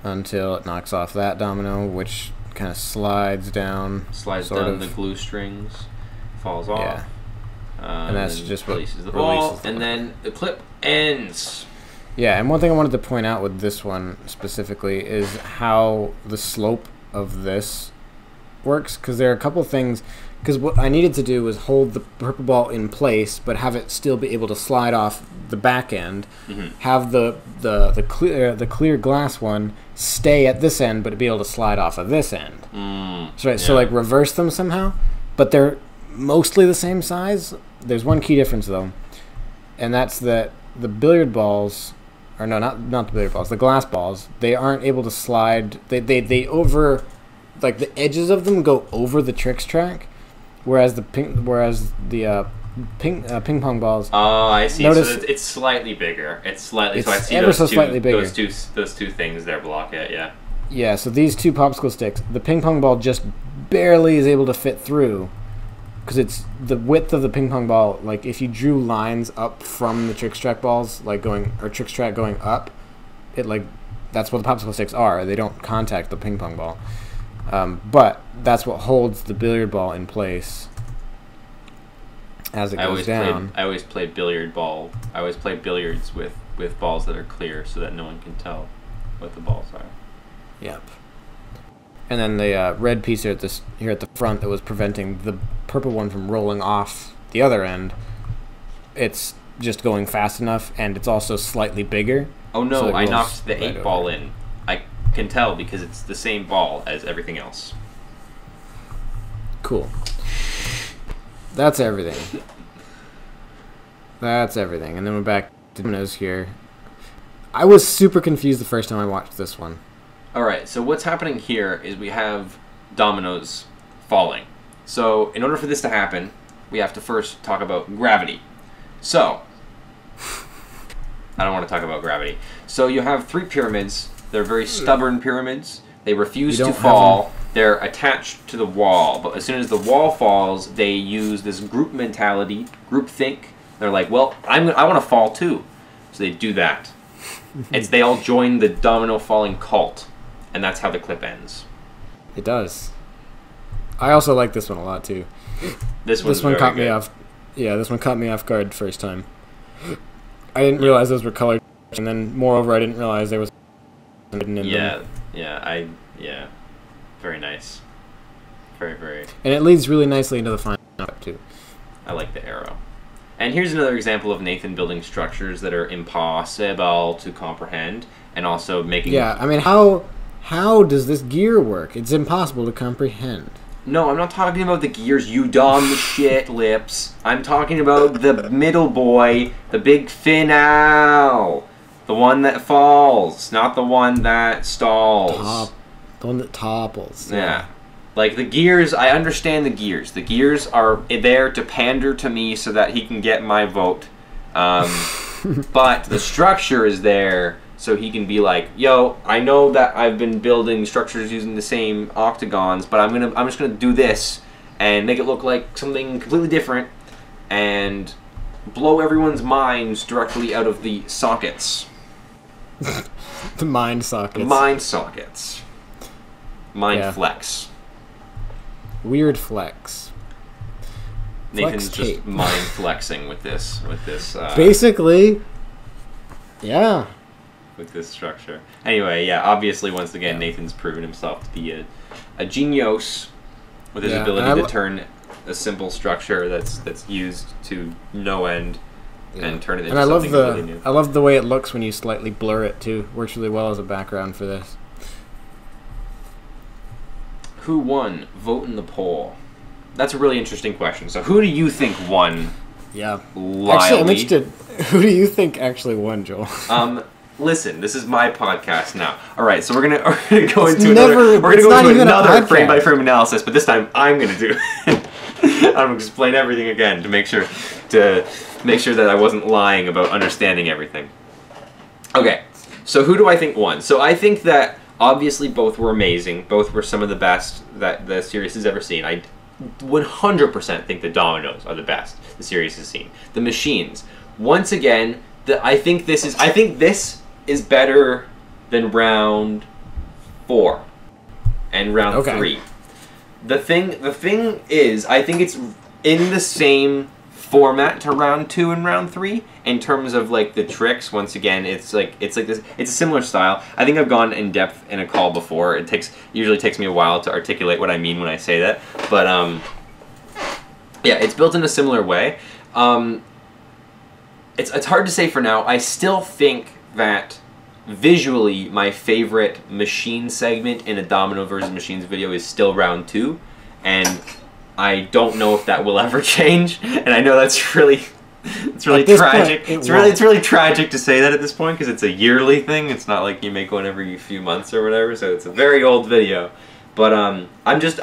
until it knocks off that domino, which kind of slides down.
Slides down the glue strings, falls off.
Yeah. And that's just what
releases the ball, and then the clip ends.
Yeah, and one thing I wanted to point out with this one specifically is how the slope of this works, because there are a couple things. Because what I needed to do was hold the purple ball in place, but have it still be able to slide off the back end. Have the clear glass one stay at this end, but be able to slide off of this end. So like reverse them somehow, but they're mostly the same size. There's one key difference though, and that's that the billiard balls, or no, not the billiard balls, the glass balls, they aren't able to slide. They over, like the edges of them go over the tricks track. Whereas the ping pong balls.
Oh, I see. So it's slightly bigger. It's slightly.
It's
so I see
ever
those
so
two,
slightly bigger.
Those two things there block it. Yeah.
Yeah. So these two popsicle sticks, the ping pong ball just barely is able to fit through, because it's the width of the ping pong ball. Like if you drew lines up from the tricks track balls, like tricks track going up, it like that's what the popsicle sticks are. They don't contact the ping pong ball. But that's what holds the billiard ball in place as it goes down.
I always play billiards with balls that are clear, so that no one can tell what the balls are.
Yep. And then the red piece here at the front that was preventing the purple one from rolling off the other end, it's just going fast enough, and it's also slightly bigger.
Oh no,
so
I knocked the
right
8 ball in. I can tell because it's the same ball as everything else.
Cool. That's everything. That's everything. And then we're back to Dominoes here. I was super confused the first time I watched this one.
Alright, so what's happening here is we have dominoes falling. So in order for this to happen, we have to first talk about gravity. So, I don't want to talk about gravity. So you have 3 pyramids. They're very stubborn pyramids. They refuse to fall. They're attached to the wall. But as soon as the wall falls, they use this group mentality, group think. They're like, well, I want to fall too. So they do that. They all join the domino falling cult. And that's how the clip ends.
It does. I also like this one a lot too.
This one
caught me off. Yeah, this one caught me off guard the first time. I didn't realize those were colored, and then moreover, I didn't realize there was hidden in them.
Yeah. Very nice. Very, very.
And it leads really nicely into the final part too.
I like the arrow. And here's another example of Nathan building structures that are impossible to comprehend, and also making.
Yeah, I mean, how does this gear work? It's impossible to comprehend.
No, I'm not talking about the gears, you dumb shit lips. I'm talking about the middle boy, the big finale. The one that falls, not the one that stalls.
The one that topples.
Yeah. Like the gears, I understand the gears. The gears are there to pander to me so that he can get my vote. But the structure is there so he can be like, yo, I know that I've been building structures using the same octagons, but I'm just gonna do this and make it look like something completely different and blow everyone's minds directly out of the sockets.
The mind sockets.
Mind sockets. Mind flex.
Weird flex.
Nathan's just mind flexing with this.
Basically, yeah.
With this structure. Anyway, yeah. Obviously, once again, Nathan's proven himself to be a genius with his ability to turn a simple structure that's used to no end and turn it into something completely new.
I love the way it looks when you slightly blur it too. Works really well as a background for this.
Who won? Vote in the poll. That's a really interesting question. So who do you think won?
Yeah.
Lily?
Actually, I'm interested. Who do you think actually won, Joel?
Listen, this is my podcast now. All right, so we're gonna go into another frame by frame analysis, but this time I'm gonna do it. I'm gonna explain everything again to make sure that I wasn't lying about understanding everything. Okay, so who do I think won? So I think that obviously both were amazing. Both were some of the best that the series has ever seen. I 100% think the Dominoes are the best the series has seen. The Machines, once again, I think this is better than round 4 and round 3. The thing is, I think it's in the same format to round 2 and round 3 in terms of like the tricks. Once again, it's like this. It's a similar style. I think I've gone in depth in a call before. Usually takes me a while to articulate what I mean when I say that, but yeah, it's built in a similar way. It's hard to say for now. I still think that visually my favorite machine segment in a Domino versus Machines video is still round 2, and I don't know if that will ever change. And I know that's really tragic. It's really tragic to say that at this point, because it's a yearly thing. It's not like you make one every few months or whatever. So it's a very old video. But I'm just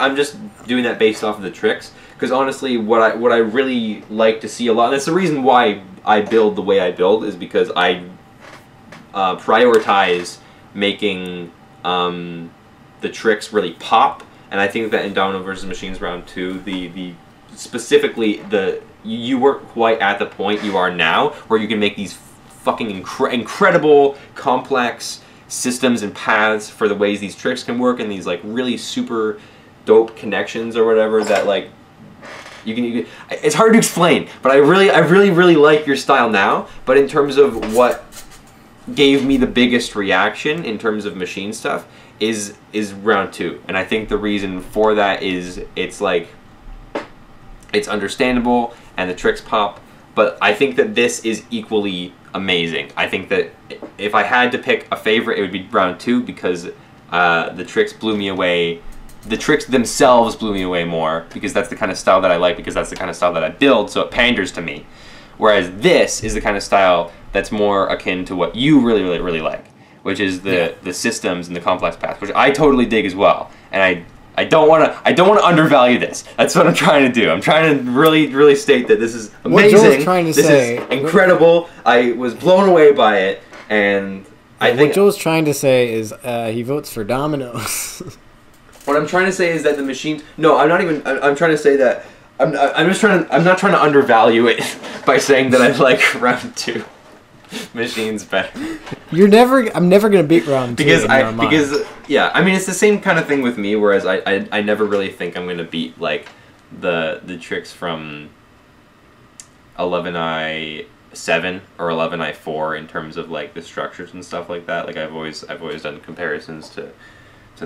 doing that based off of the tricks, because honestly, what I really like to see a lot, and that's the reason why I build the way I build, is because I prioritize making the tricks really pop. And I think that in Domino vs. Machines round 2, specifically you weren't quite at the point you are now where you can make these fucking incredible complex systems and paths for the ways these tricks can work, and these like really super dope connections or whatever that like you can it's hard to explain, but I really like your style now. But in terms of what gave me the biggest reaction in terms of machine stuff is round 2, and I think the reason for that is it's understandable and the tricks pop, but I think that this is equally amazing. I think that if I had to pick a favorite, it would be round 2, because the tricks blew me away. The tricks themselves blew me away more, because that's the kind of style that I like, because that's the kind of style that I build, so it panders to me. Whereas this is the kind of style that's more akin to what you really like, which is the systems and the complex paths, which I totally dig as well. And I don't want to undervalue this. That's what I'm trying to do. I'm trying to really state that this is amazing.
What Joel's trying to say
is incredible. I was blown away by it, and I think
what Joel's trying to say is he votes for Dominoes.
What I'm trying to say is that the machines. No, I'm not even. I'm trying to say that. I'm not trying to undervalue it by saying that I like round 2 Machines better.
I'm never gonna beat round 2
because yeah, I mean it's the same kind of thing with me. Whereas I never really think I'm gonna beat like the tricks from 11i7 or 11i4 in terms of like the structures and stuff like that. Like I've always done comparisons to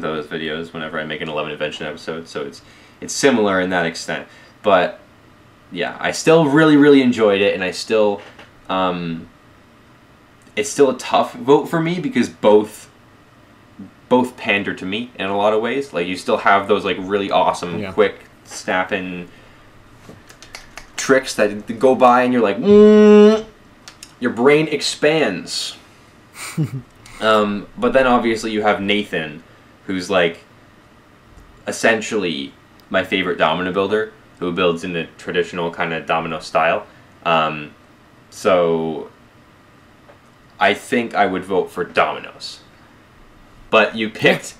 those videos whenever I make an 11 Invention episode. So it's similar in that extent. But yeah, I still really enjoyed it, and I still it's still a tough vote for me, because both pander to me in a lot of ways. Like you still have those like really awesome quick snapping tricks that go by and you're like, your brain expands. But then obviously you have Nathan, who's like essentially my favorite domino builder, who builds in the traditional kind of domino style. So I think I would vote for Dominoes. But you picked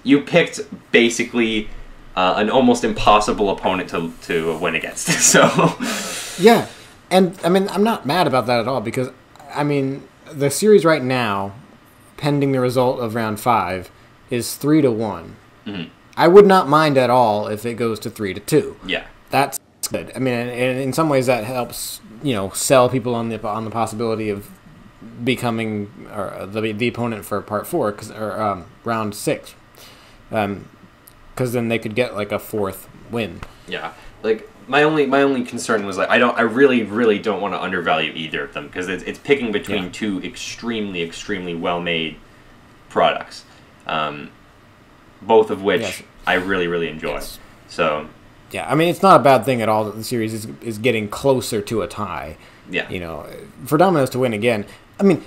basically an almost impossible opponent to win against. So
yeah, and I mean I'm not mad about that at all, because I mean the series right now, pending the result of round 5, is 3-1.
Mm-hmm.
I would not mind at all if it goes to 3-2.
Yeah,
that's good. I mean, and in some ways that helps, sell people on the possibility of becoming the opponent for part 4, or round 6, because then they could get like a 4th win.
Yeah, like my only concern was like I really don't want to undervalue either of them, because it's picking between two extremely well made products, both of which I really enjoy. Yes. So
yeah, I mean it's not a bad thing at all that the series is getting closer to a tie.
Yeah,
for Dominoes to win again. I mean,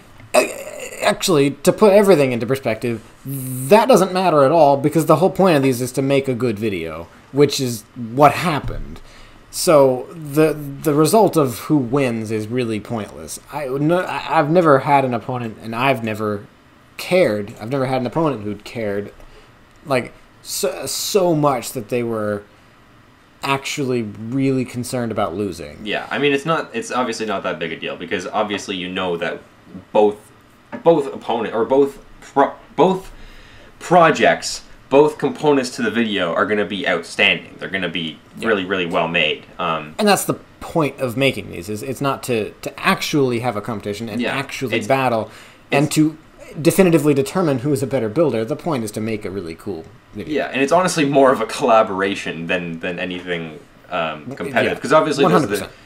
actually, to put everything into perspective, that doesn't matter at all, because the whole point of these is to make a good video, which is what happened. So the result of who wins is really pointless. I've never had an opponent, and I've never cared. I've never had an opponent who'd cared like so much that they were actually really concerned about losing.
Yeah, I mean it's obviously not that big a deal because obviously you know that both opponent or both projects, both components to the video are going to be outstanding. They're going to be really well made.
And that's the point of making these. It's not to actually have a competition and actually battle and to definitively determine who is a better builder. The point is to make a really cool video.
Yeah, and it's honestly more of a collaboration than anything competitive. Because obviously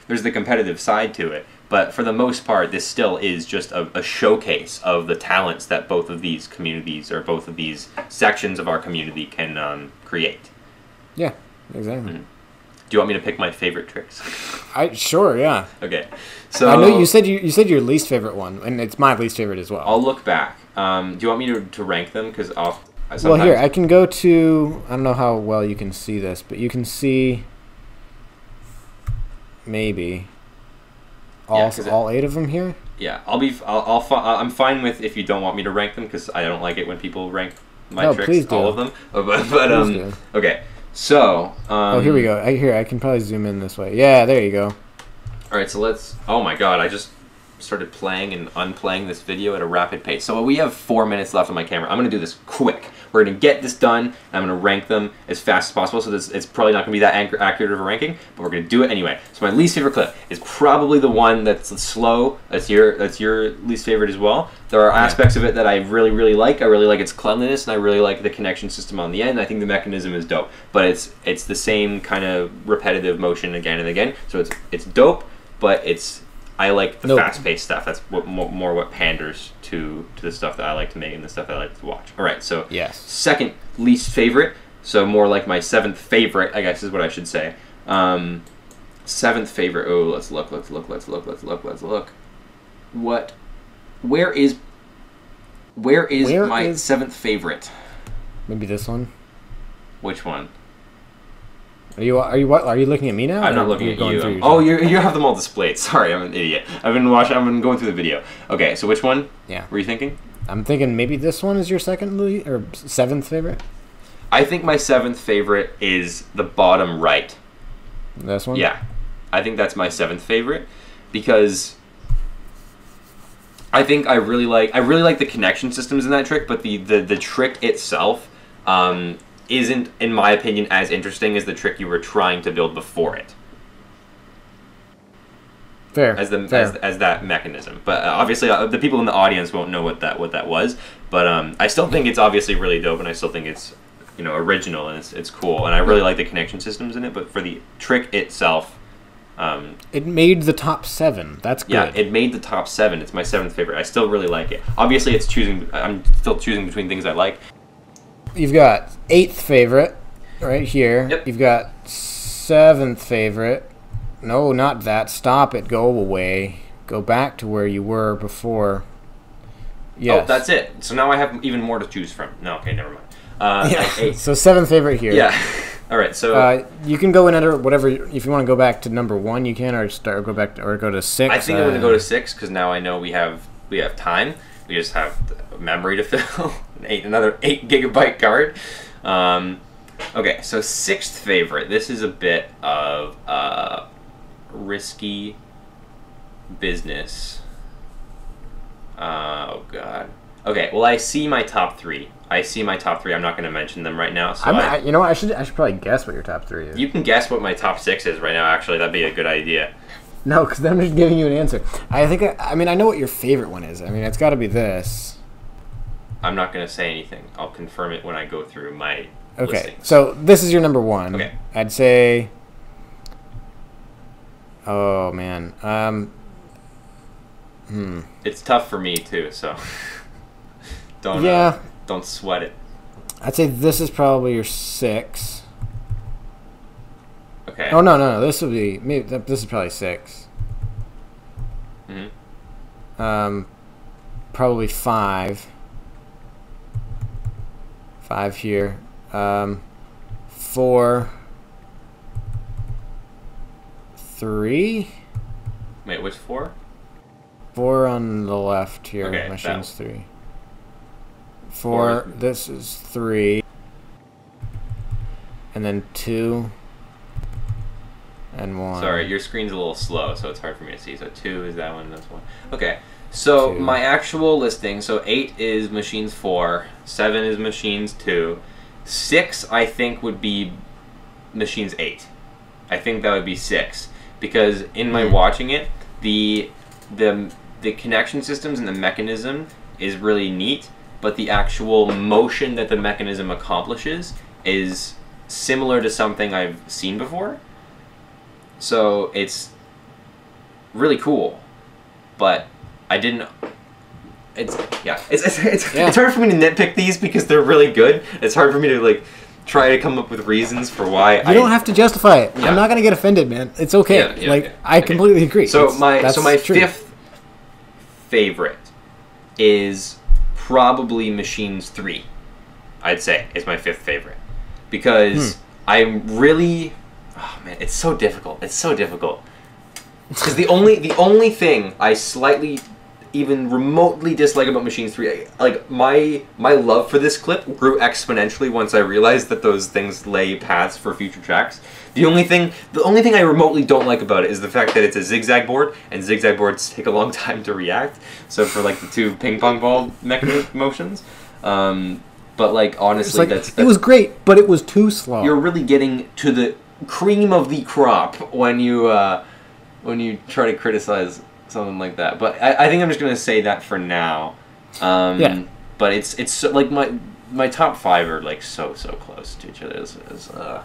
there's the competitive side to it. But for the most part, this still is just a showcase of the talents that both of these communities or both of these sections of our community can create.
Yeah, exactly.
Mm-hmm. Do you want me to pick my favorite tricks?
Sure, yeah.
Okay, so
I know you said your least favorite one, and it's my least favorite as well.
I'll look back. Do you want me to rank them? Because
well, here I can go to. I don't know how well you can see this, but you can see maybe all 8 of them here.
Yeah, I'm fine with if you don't want me to rank them because I don't like it when people rank my tricks.
Please do.
All of them. But okay. So,
oh, here we go. I can probably zoom in this way. Yeah, there you go.
All right, so let's. Oh my God, I just started playing and unplaying this video at a rapid pace. So we have 4 minutes left on my camera. I'm gonna do this quick. We're gonna get this done, and I'm gonna rank them as fast as possible. So it's probably not gonna be that accurate of a ranking, but we're gonna do it anyway. So my least favorite clip is probably the one that's slow. That's your least favorite as well. There are aspects of it that I really like. I really like its cleanliness, and I really like the connection system on the end. I think the mechanism is dope, but it's the same kind of repetitive motion again and again. So it's dope, but I like the fast-paced stuff. That's more what panders to the stuff that I like to make and the stuff that I like to watch. All right, so second least favorite, so more like my 7th favorite, I guess is what I should say. 7th favorite. Oh, let's look. Where is my 7th favorite?
Maybe this one.
Which one?
Are you looking at me now?
I'm not looking at you. Oh, you have them all displayed. Sorry, I'm an idiot. I've been going through the video. Okay, so which one?
Yeah.
Were you thinking?
I'm thinking maybe this one is your 7th favorite.
I think my 7th favorite is the bottom right.
This one?
Yeah, I think that's my 7th favorite because I really like the connection systems in that trick, but the trick itself isn't, in my opinion, as interesting as the trick you were trying to build before it.
Fair.
As that mechanism, but obviously the people in the audience won't know what that was. But I still think it's obviously really dope, and I still think it's original and it's cool, and I really like the connection systems in it. But for the trick itself,
it made the top 7. That's good.
Yeah, it made the top 7. It's my 7th favorite. I still really like it. Obviously, I'm still choosing between things I like.
You've got 8th favorite right here.
Yep.
You've got 7th favorite. No, not that. Stop it. Go away. Go back to where you were before. Yes.
Oh, that's it. So now I have even more to choose from. No, okay, never mind.
Yeah. So 7th favorite here.
Yeah. All right. So
you can go in under whatever. If you want to go back to number 1, you can, or go to 6.
I think I'm going to go to 6 because now I know we have time. We just have memory to fill. Another 8 gigabyte card. Okay, so 6th favorite. This is a bit of risky business. Oh God. Okay, well I see my top 3. I'm not going to mention them right now. So
you know what? I should probably guess what your top 3 is.
You can guess what my top 6 is right now. Actually, that'd be a good idea.
No, because then I'm just giving you an answer. I know what your favorite one is. I mean, it's got to be this.
I'm not going to say anything. I'll confirm it when I go through my listings.
So this is your number 1.
Okay.
I'd say... Oh, man.
It's tough for me, too, so... Don't sweat it.
I'd say this is probably your 6.
Okay.
Oh, no. This would be... This is probably 6.
Mm-hmm.
Probably 5. 5 here. 4. 3.
Wait, which 4?
4 on the left here.
Okay,
Machines
that
3. 4. This is 3. And then 2. And 1.
Sorry, your screen's a little slow, so it's hard for me to see. So 2 is that one, that's 1. Okay, so
2.
my actual listing, so 8 is Machines 4, 7 is Machines 2, 6 I think would be Machines 8. I think that would be 6. Because in my watching it, the connection systems and the mechanism is really neat, but the actual motion that the mechanism accomplishes is similar to something I've seen before. So it's really cool, but I didn't. It's hard for me to nitpick these because they're really good. It's hard for me to like try to come up with reasons for why.
You don't have to justify it.
Yeah.
I'm not gonna get offended, man. It's okay. I completely agree.
So my
true.
fifth favorite is probably Machines 3. I'd say is my fifth favorite because I'm really. Oh man, it's so difficult. It's so difficult. Because the only thing I slightly, even remotely dislike about Machines 3, like my love for this clip grew exponentially once I realized that those things lay paths for future tracks. The only thing I remotely don't like about it is the fact that it's a zigzag board, and zigzag boards take a long time to react. So for like the 2 ping pong ball mechanism motions. But like honestly, that's
it was great, but it was too slow.
You're really getting to the cream of the crop when you try to criticize something like that. But I think I'm just gonna say that for now.
Yeah.
But it's so, like my top 5 are like so close to each other.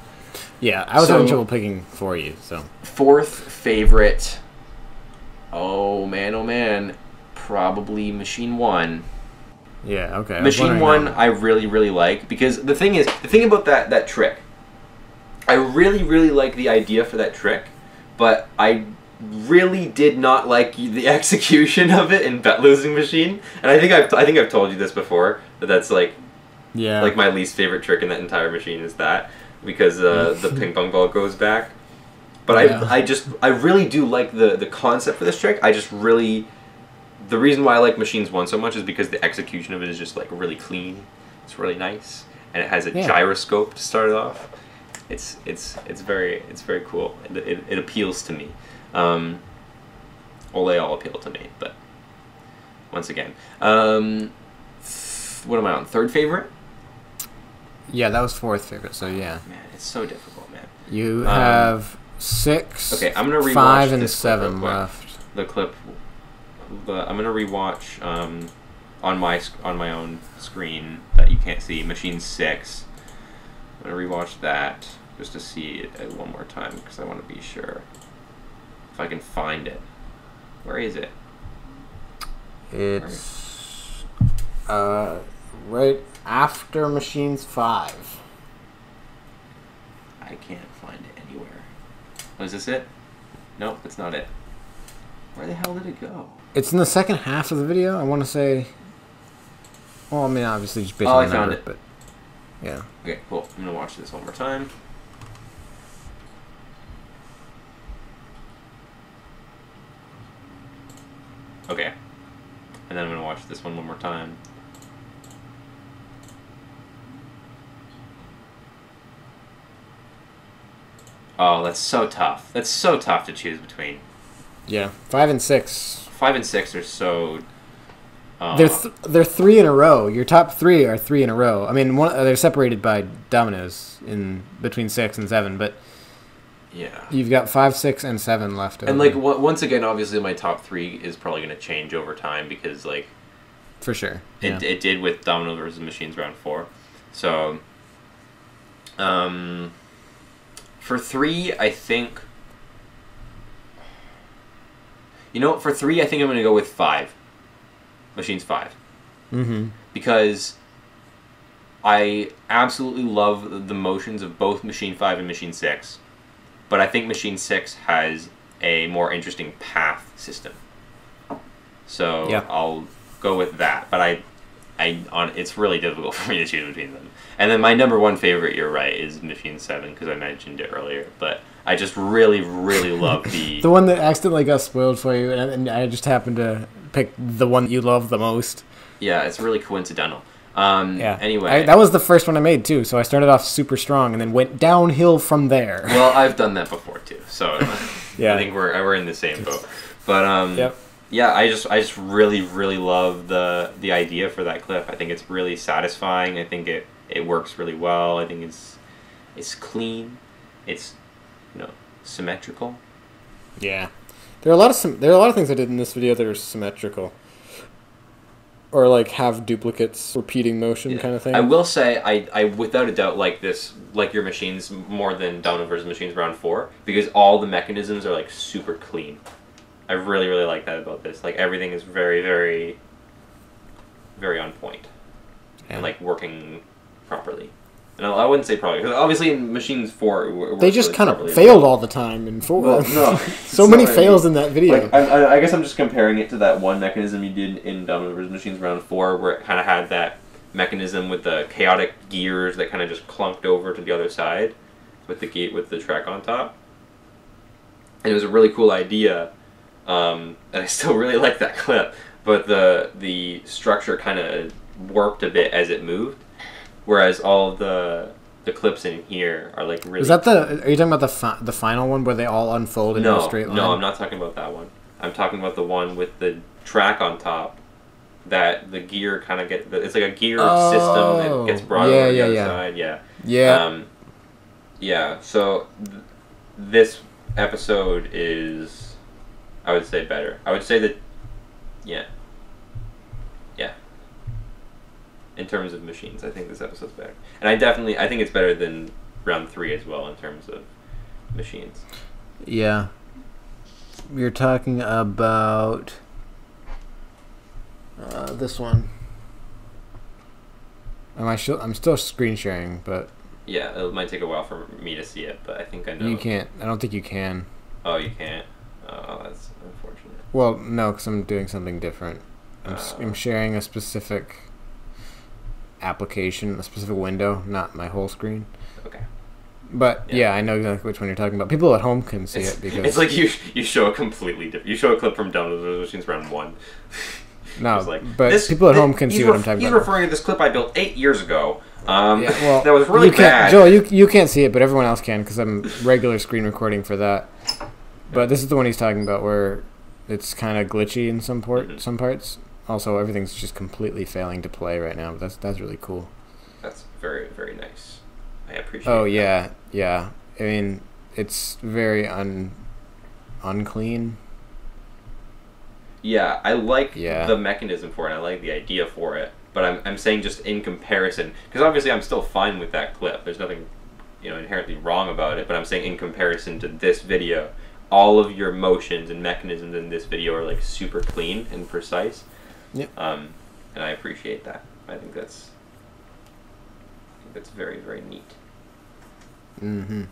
Yeah, I was having trouble picking for you. So
fourth favorite. Oh man, probably Machine 1.
Yeah. Okay.
Machine 1 I really like because the thing about that trick. I really like the idea for that trick, but I really did not like the execution of it in Bet Losing Machine. And I think I've told you this before that's like my least favorite trick in that entire machine is that because the ping pong ball goes back. But I really do like the concept for this trick. The reason why I like Machines 1 so much is because the execution of it is just like really clean. It's really nice, and it has a gyroscope to start it off. It's very cool. It appeals to me. Well, they all appeal to me, but once again, what am I on? Third favorite?
Yeah, that was fourth favorite. So yeah.
Man, it's so difficult, man.
You have 6.
Okay, I'm gonna rewatch
5 and
this
7 left.
The clip. I'm gonna rewatch on my own screen that you can't see. Machine 6. I'm gonna rewatch that just to see it one more time because I want to be sure if I can find it. Where is it?
It's right after Machines 5.
I can't find it anywhere. Oh, is this it? Nope, it's not it. Where the hell did it go?
It's in the second half of the video. I want to say. Well, I mean, obviously just based on the number, but yeah.
Okay, cool. I'm gonna watch this one more time. Okay. And then I'm gonna watch this one more time. Oh, that's so tough. That's so tough to choose between.
Yeah, 5 and 6.
5 and 6 are so.
They're 3 in a row. Your top 3 are 3 in a row. I mean, they're separated by Dominoes in between 6 and 7, but
yeah,
you've got 5, 6, and 7 left.
And like once again, obviously, my top 3 is probably going to change over time because like.
For sure.
It did with Dominoes versus Machines round 4, so. For 3, I think. You know, for 3, I think I'm going to go with 5. Machines 5.
Mm-hmm.
Because I absolutely love the motions of both Machine 5 and Machine 6. But I think Machine 6 has a more interesting path system. So I'll go with that. But it's really difficult for me to choose between them. And then my number 1 favorite, you're right, is Machine 7 because I mentioned it earlier. But I just really, really love the...
The one that accidentally got spoiled for you, and I just happened to pick the one that you love the most.
Yeah, it's really coincidental.
Yeah.
Anyway.
That was the first one I made, too, so I started off super strong and then went downhill from there.
Well, I've done that before, too, so
yeah.
I think we're in the same boat. But,
yep.
yeah, I just really, really love the idea for that clip. I think it's really satisfying. I think it works really well. I think it's clean. It's, symmetrical.
Yeah. There are a lot of things I did in this video that are symmetrical. Or like have duplicates, repeating motion kind of thing.
I will say I without a doubt like your machines more than Dominoes machines round 4 because all the mechanisms are like super clean. I really, really like that about this. Like everything is very, very, very on point. And like working properly. And I wouldn't say probably, because obviously in Machines 4...
They just kind of failed all the time in 4.
Well, no.
So many fails in that video.
Like, I guess I'm just comparing it to that one mechanism you did in Dominoes Machines Round 4, where it kind of had that mechanism with the chaotic gears that kind of just clunked over to the other side with the track on top. And it was a really cool idea, and I still really like that clip, but the structure kind of warped a bit as it moved. Whereas all of the clips in here are like really...
Is that are you talking about the final one where they all unfold in a straight line?
No, I'm not talking about that one. I'm talking about the one with the track on top that the gear kind of it's like a gear system that gets brought over the other side. Yeah.
Yeah.
Yeah, so this episode is, I would say, better. I would say that, yeah. In terms of machines, I think this episode's better. And I think it's better than round 3 as well in terms of machines.
Yeah. You're talking about this one. I'm still screen sharing, but...
Yeah, it might take a while for me to see it, but I think I know.
You can't. I don't think you can.
Oh, you can't? Oh, that's unfortunate.
Well, no, because I'm doing something different. I'm sharing a specific... application, a specific window, not my whole screen.
Okay.
But yeah, I know exactly which one you're talking about. People at home can see it because
it's like you show a completely different. You show a clip from Dominoes Machines Round 1.
No, but people at home can see what I'm talking about.
He's referring to this clip I built 8 years ago.
Well,
that was really bad.
Joel, you can't see it, but everyone else can because I'm regular screen recording for that. But this is the one he's talking about where it's kind of glitchy in some parts. Also, everything's just completely failing to play right now. But that's really cool.
That's very, very nice. I appreciate.
Oh yeah. I mean, it's very unclean.
Yeah, I like the mechanism for it. I like the idea for it. But I'm saying just in comparison, because obviously I'm still fine with that clip. There's nothing, inherently wrong about it. But I'm saying in comparison to this video, all of your motions and mechanisms in this video are like super clean and precise.
Yep.
And I appreciate that. I think that's very, very neat.
Mm-hmm.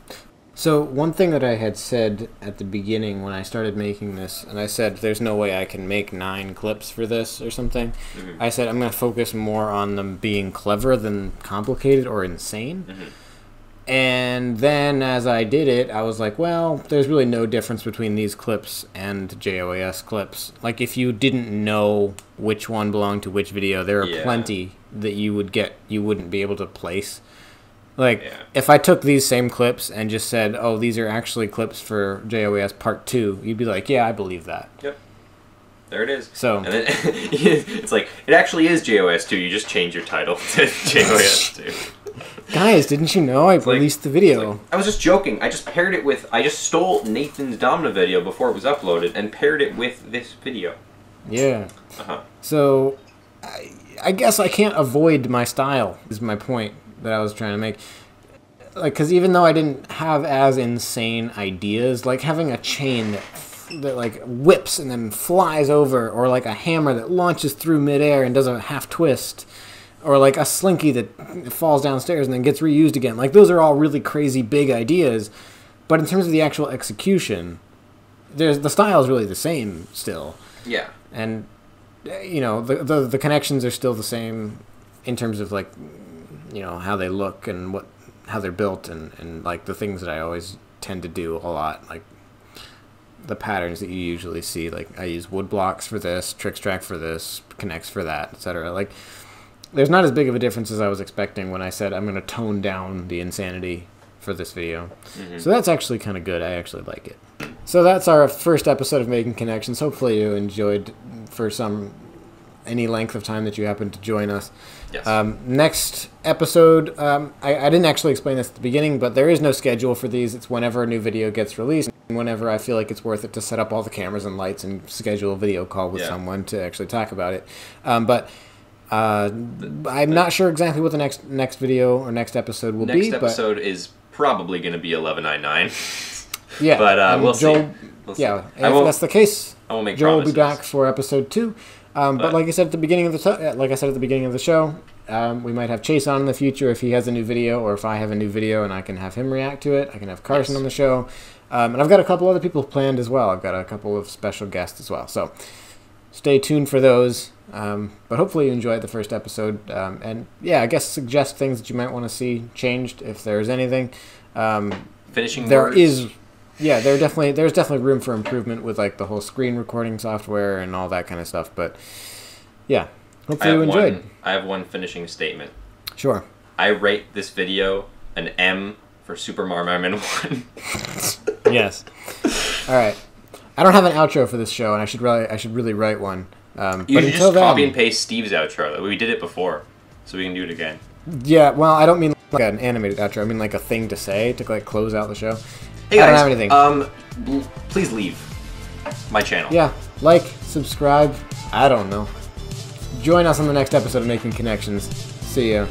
So one thing that I had said at the beginning when I started making this, and I said there's no way I can make 9 clips for this or something. Mm-hmm. I said I'm going to focus more on them being clever than complicated or insane. Mm-hmm. And then as I did it, I was like, well, there's really no difference between these clips and JOAS clips. Like, if you didn't know which one belonged to which video, there are plenty that you wouldn't be able to place. Like, if I took these same clips and just said, oh, these are actually clips for JOAS Part 2, you'd be like, yeah, I believe that.
Yep. There it is.
So,
and then it's like, it actually is JOAS 2, you just change your title to JOAS 2.
Guys, didn't you know I released the video?
I was just joking. I just stole Nathan's Domino video before it was uploaded and paired it with this video.
Yeah. So, I guess I can't avoid my style, is my point that I was trying to make. Like, because even though I didn't have as insane ideas, like having a chain that like whips and then flies over, or like a hammer that launches through midair and does a half twist, or like a slinky that falls downstairs and then gets reused again. Like, those are all really crazy big ideas. But in terms of the actual execution, the style is really the same still.
Yeah.
And, the connections are still the same in terms of, like, how they look and how they're built and like the things that I always tend to do a lot, like the patterns that you usually see. Like I use wood blocks for this, tricks track for this, connects for that, etc. Like there's not as big of a difference as I was expecting when I said I'm going to tone down the insanity for this video. So that's actually kind of good. I actually like it. So that's our first episode of Making Connections. Hopefully you enjoyed for any length of time that you happen to join us.
Yes.
Next episode, I didn't actually explain this at the beginning, but there is no schedule for these. It's whenever a new video gets released, and whenever I feel like it's worth it to set up all the cameras and lights and schedule a video call with someone to actually talk about it. But I'm not sure exactly what the next video or next episode will be.
Next episode is probably going to be 1199.
Yeah,
but we'll see. We'll see.
Yeah, if that's the case,
I won't make
Joel
promises.
will be back for episode 2. But like I said at the beginning of the show, we might have Chase on in the future if he has a new video, or if I have a new video and I can have him react to it. I can have Carson on the show, and I've got a couple other people planned as well. I've got a couple of special guests as well. So stay tuned for those. But hopefully you enjoyed the first episode, and yeah, I guess suggest things that you might want to see changed if there's anything.
Finishing
words. There's definitely room for improvement with like the whole screen recording software and all that kind of stuff. But yeah, hopefully you enjoyed.
I have one finishing statement.
Sure.
I rate this video an M for Super Mario 1.
Yes. All right. I don't have an outro for this show, and I should really write one.
You should just copy and paste Steve's outro. We did it before, so we can do it again.
Yeah. Well, I don't mean like an animated outro. I mean like a thing to say to like close out the show.
Hey guys,
I don't have anything.
Please leave my channel.
Yeah, like, subscribe, I don't know. Join us on the next episode of Making Connections. See ya.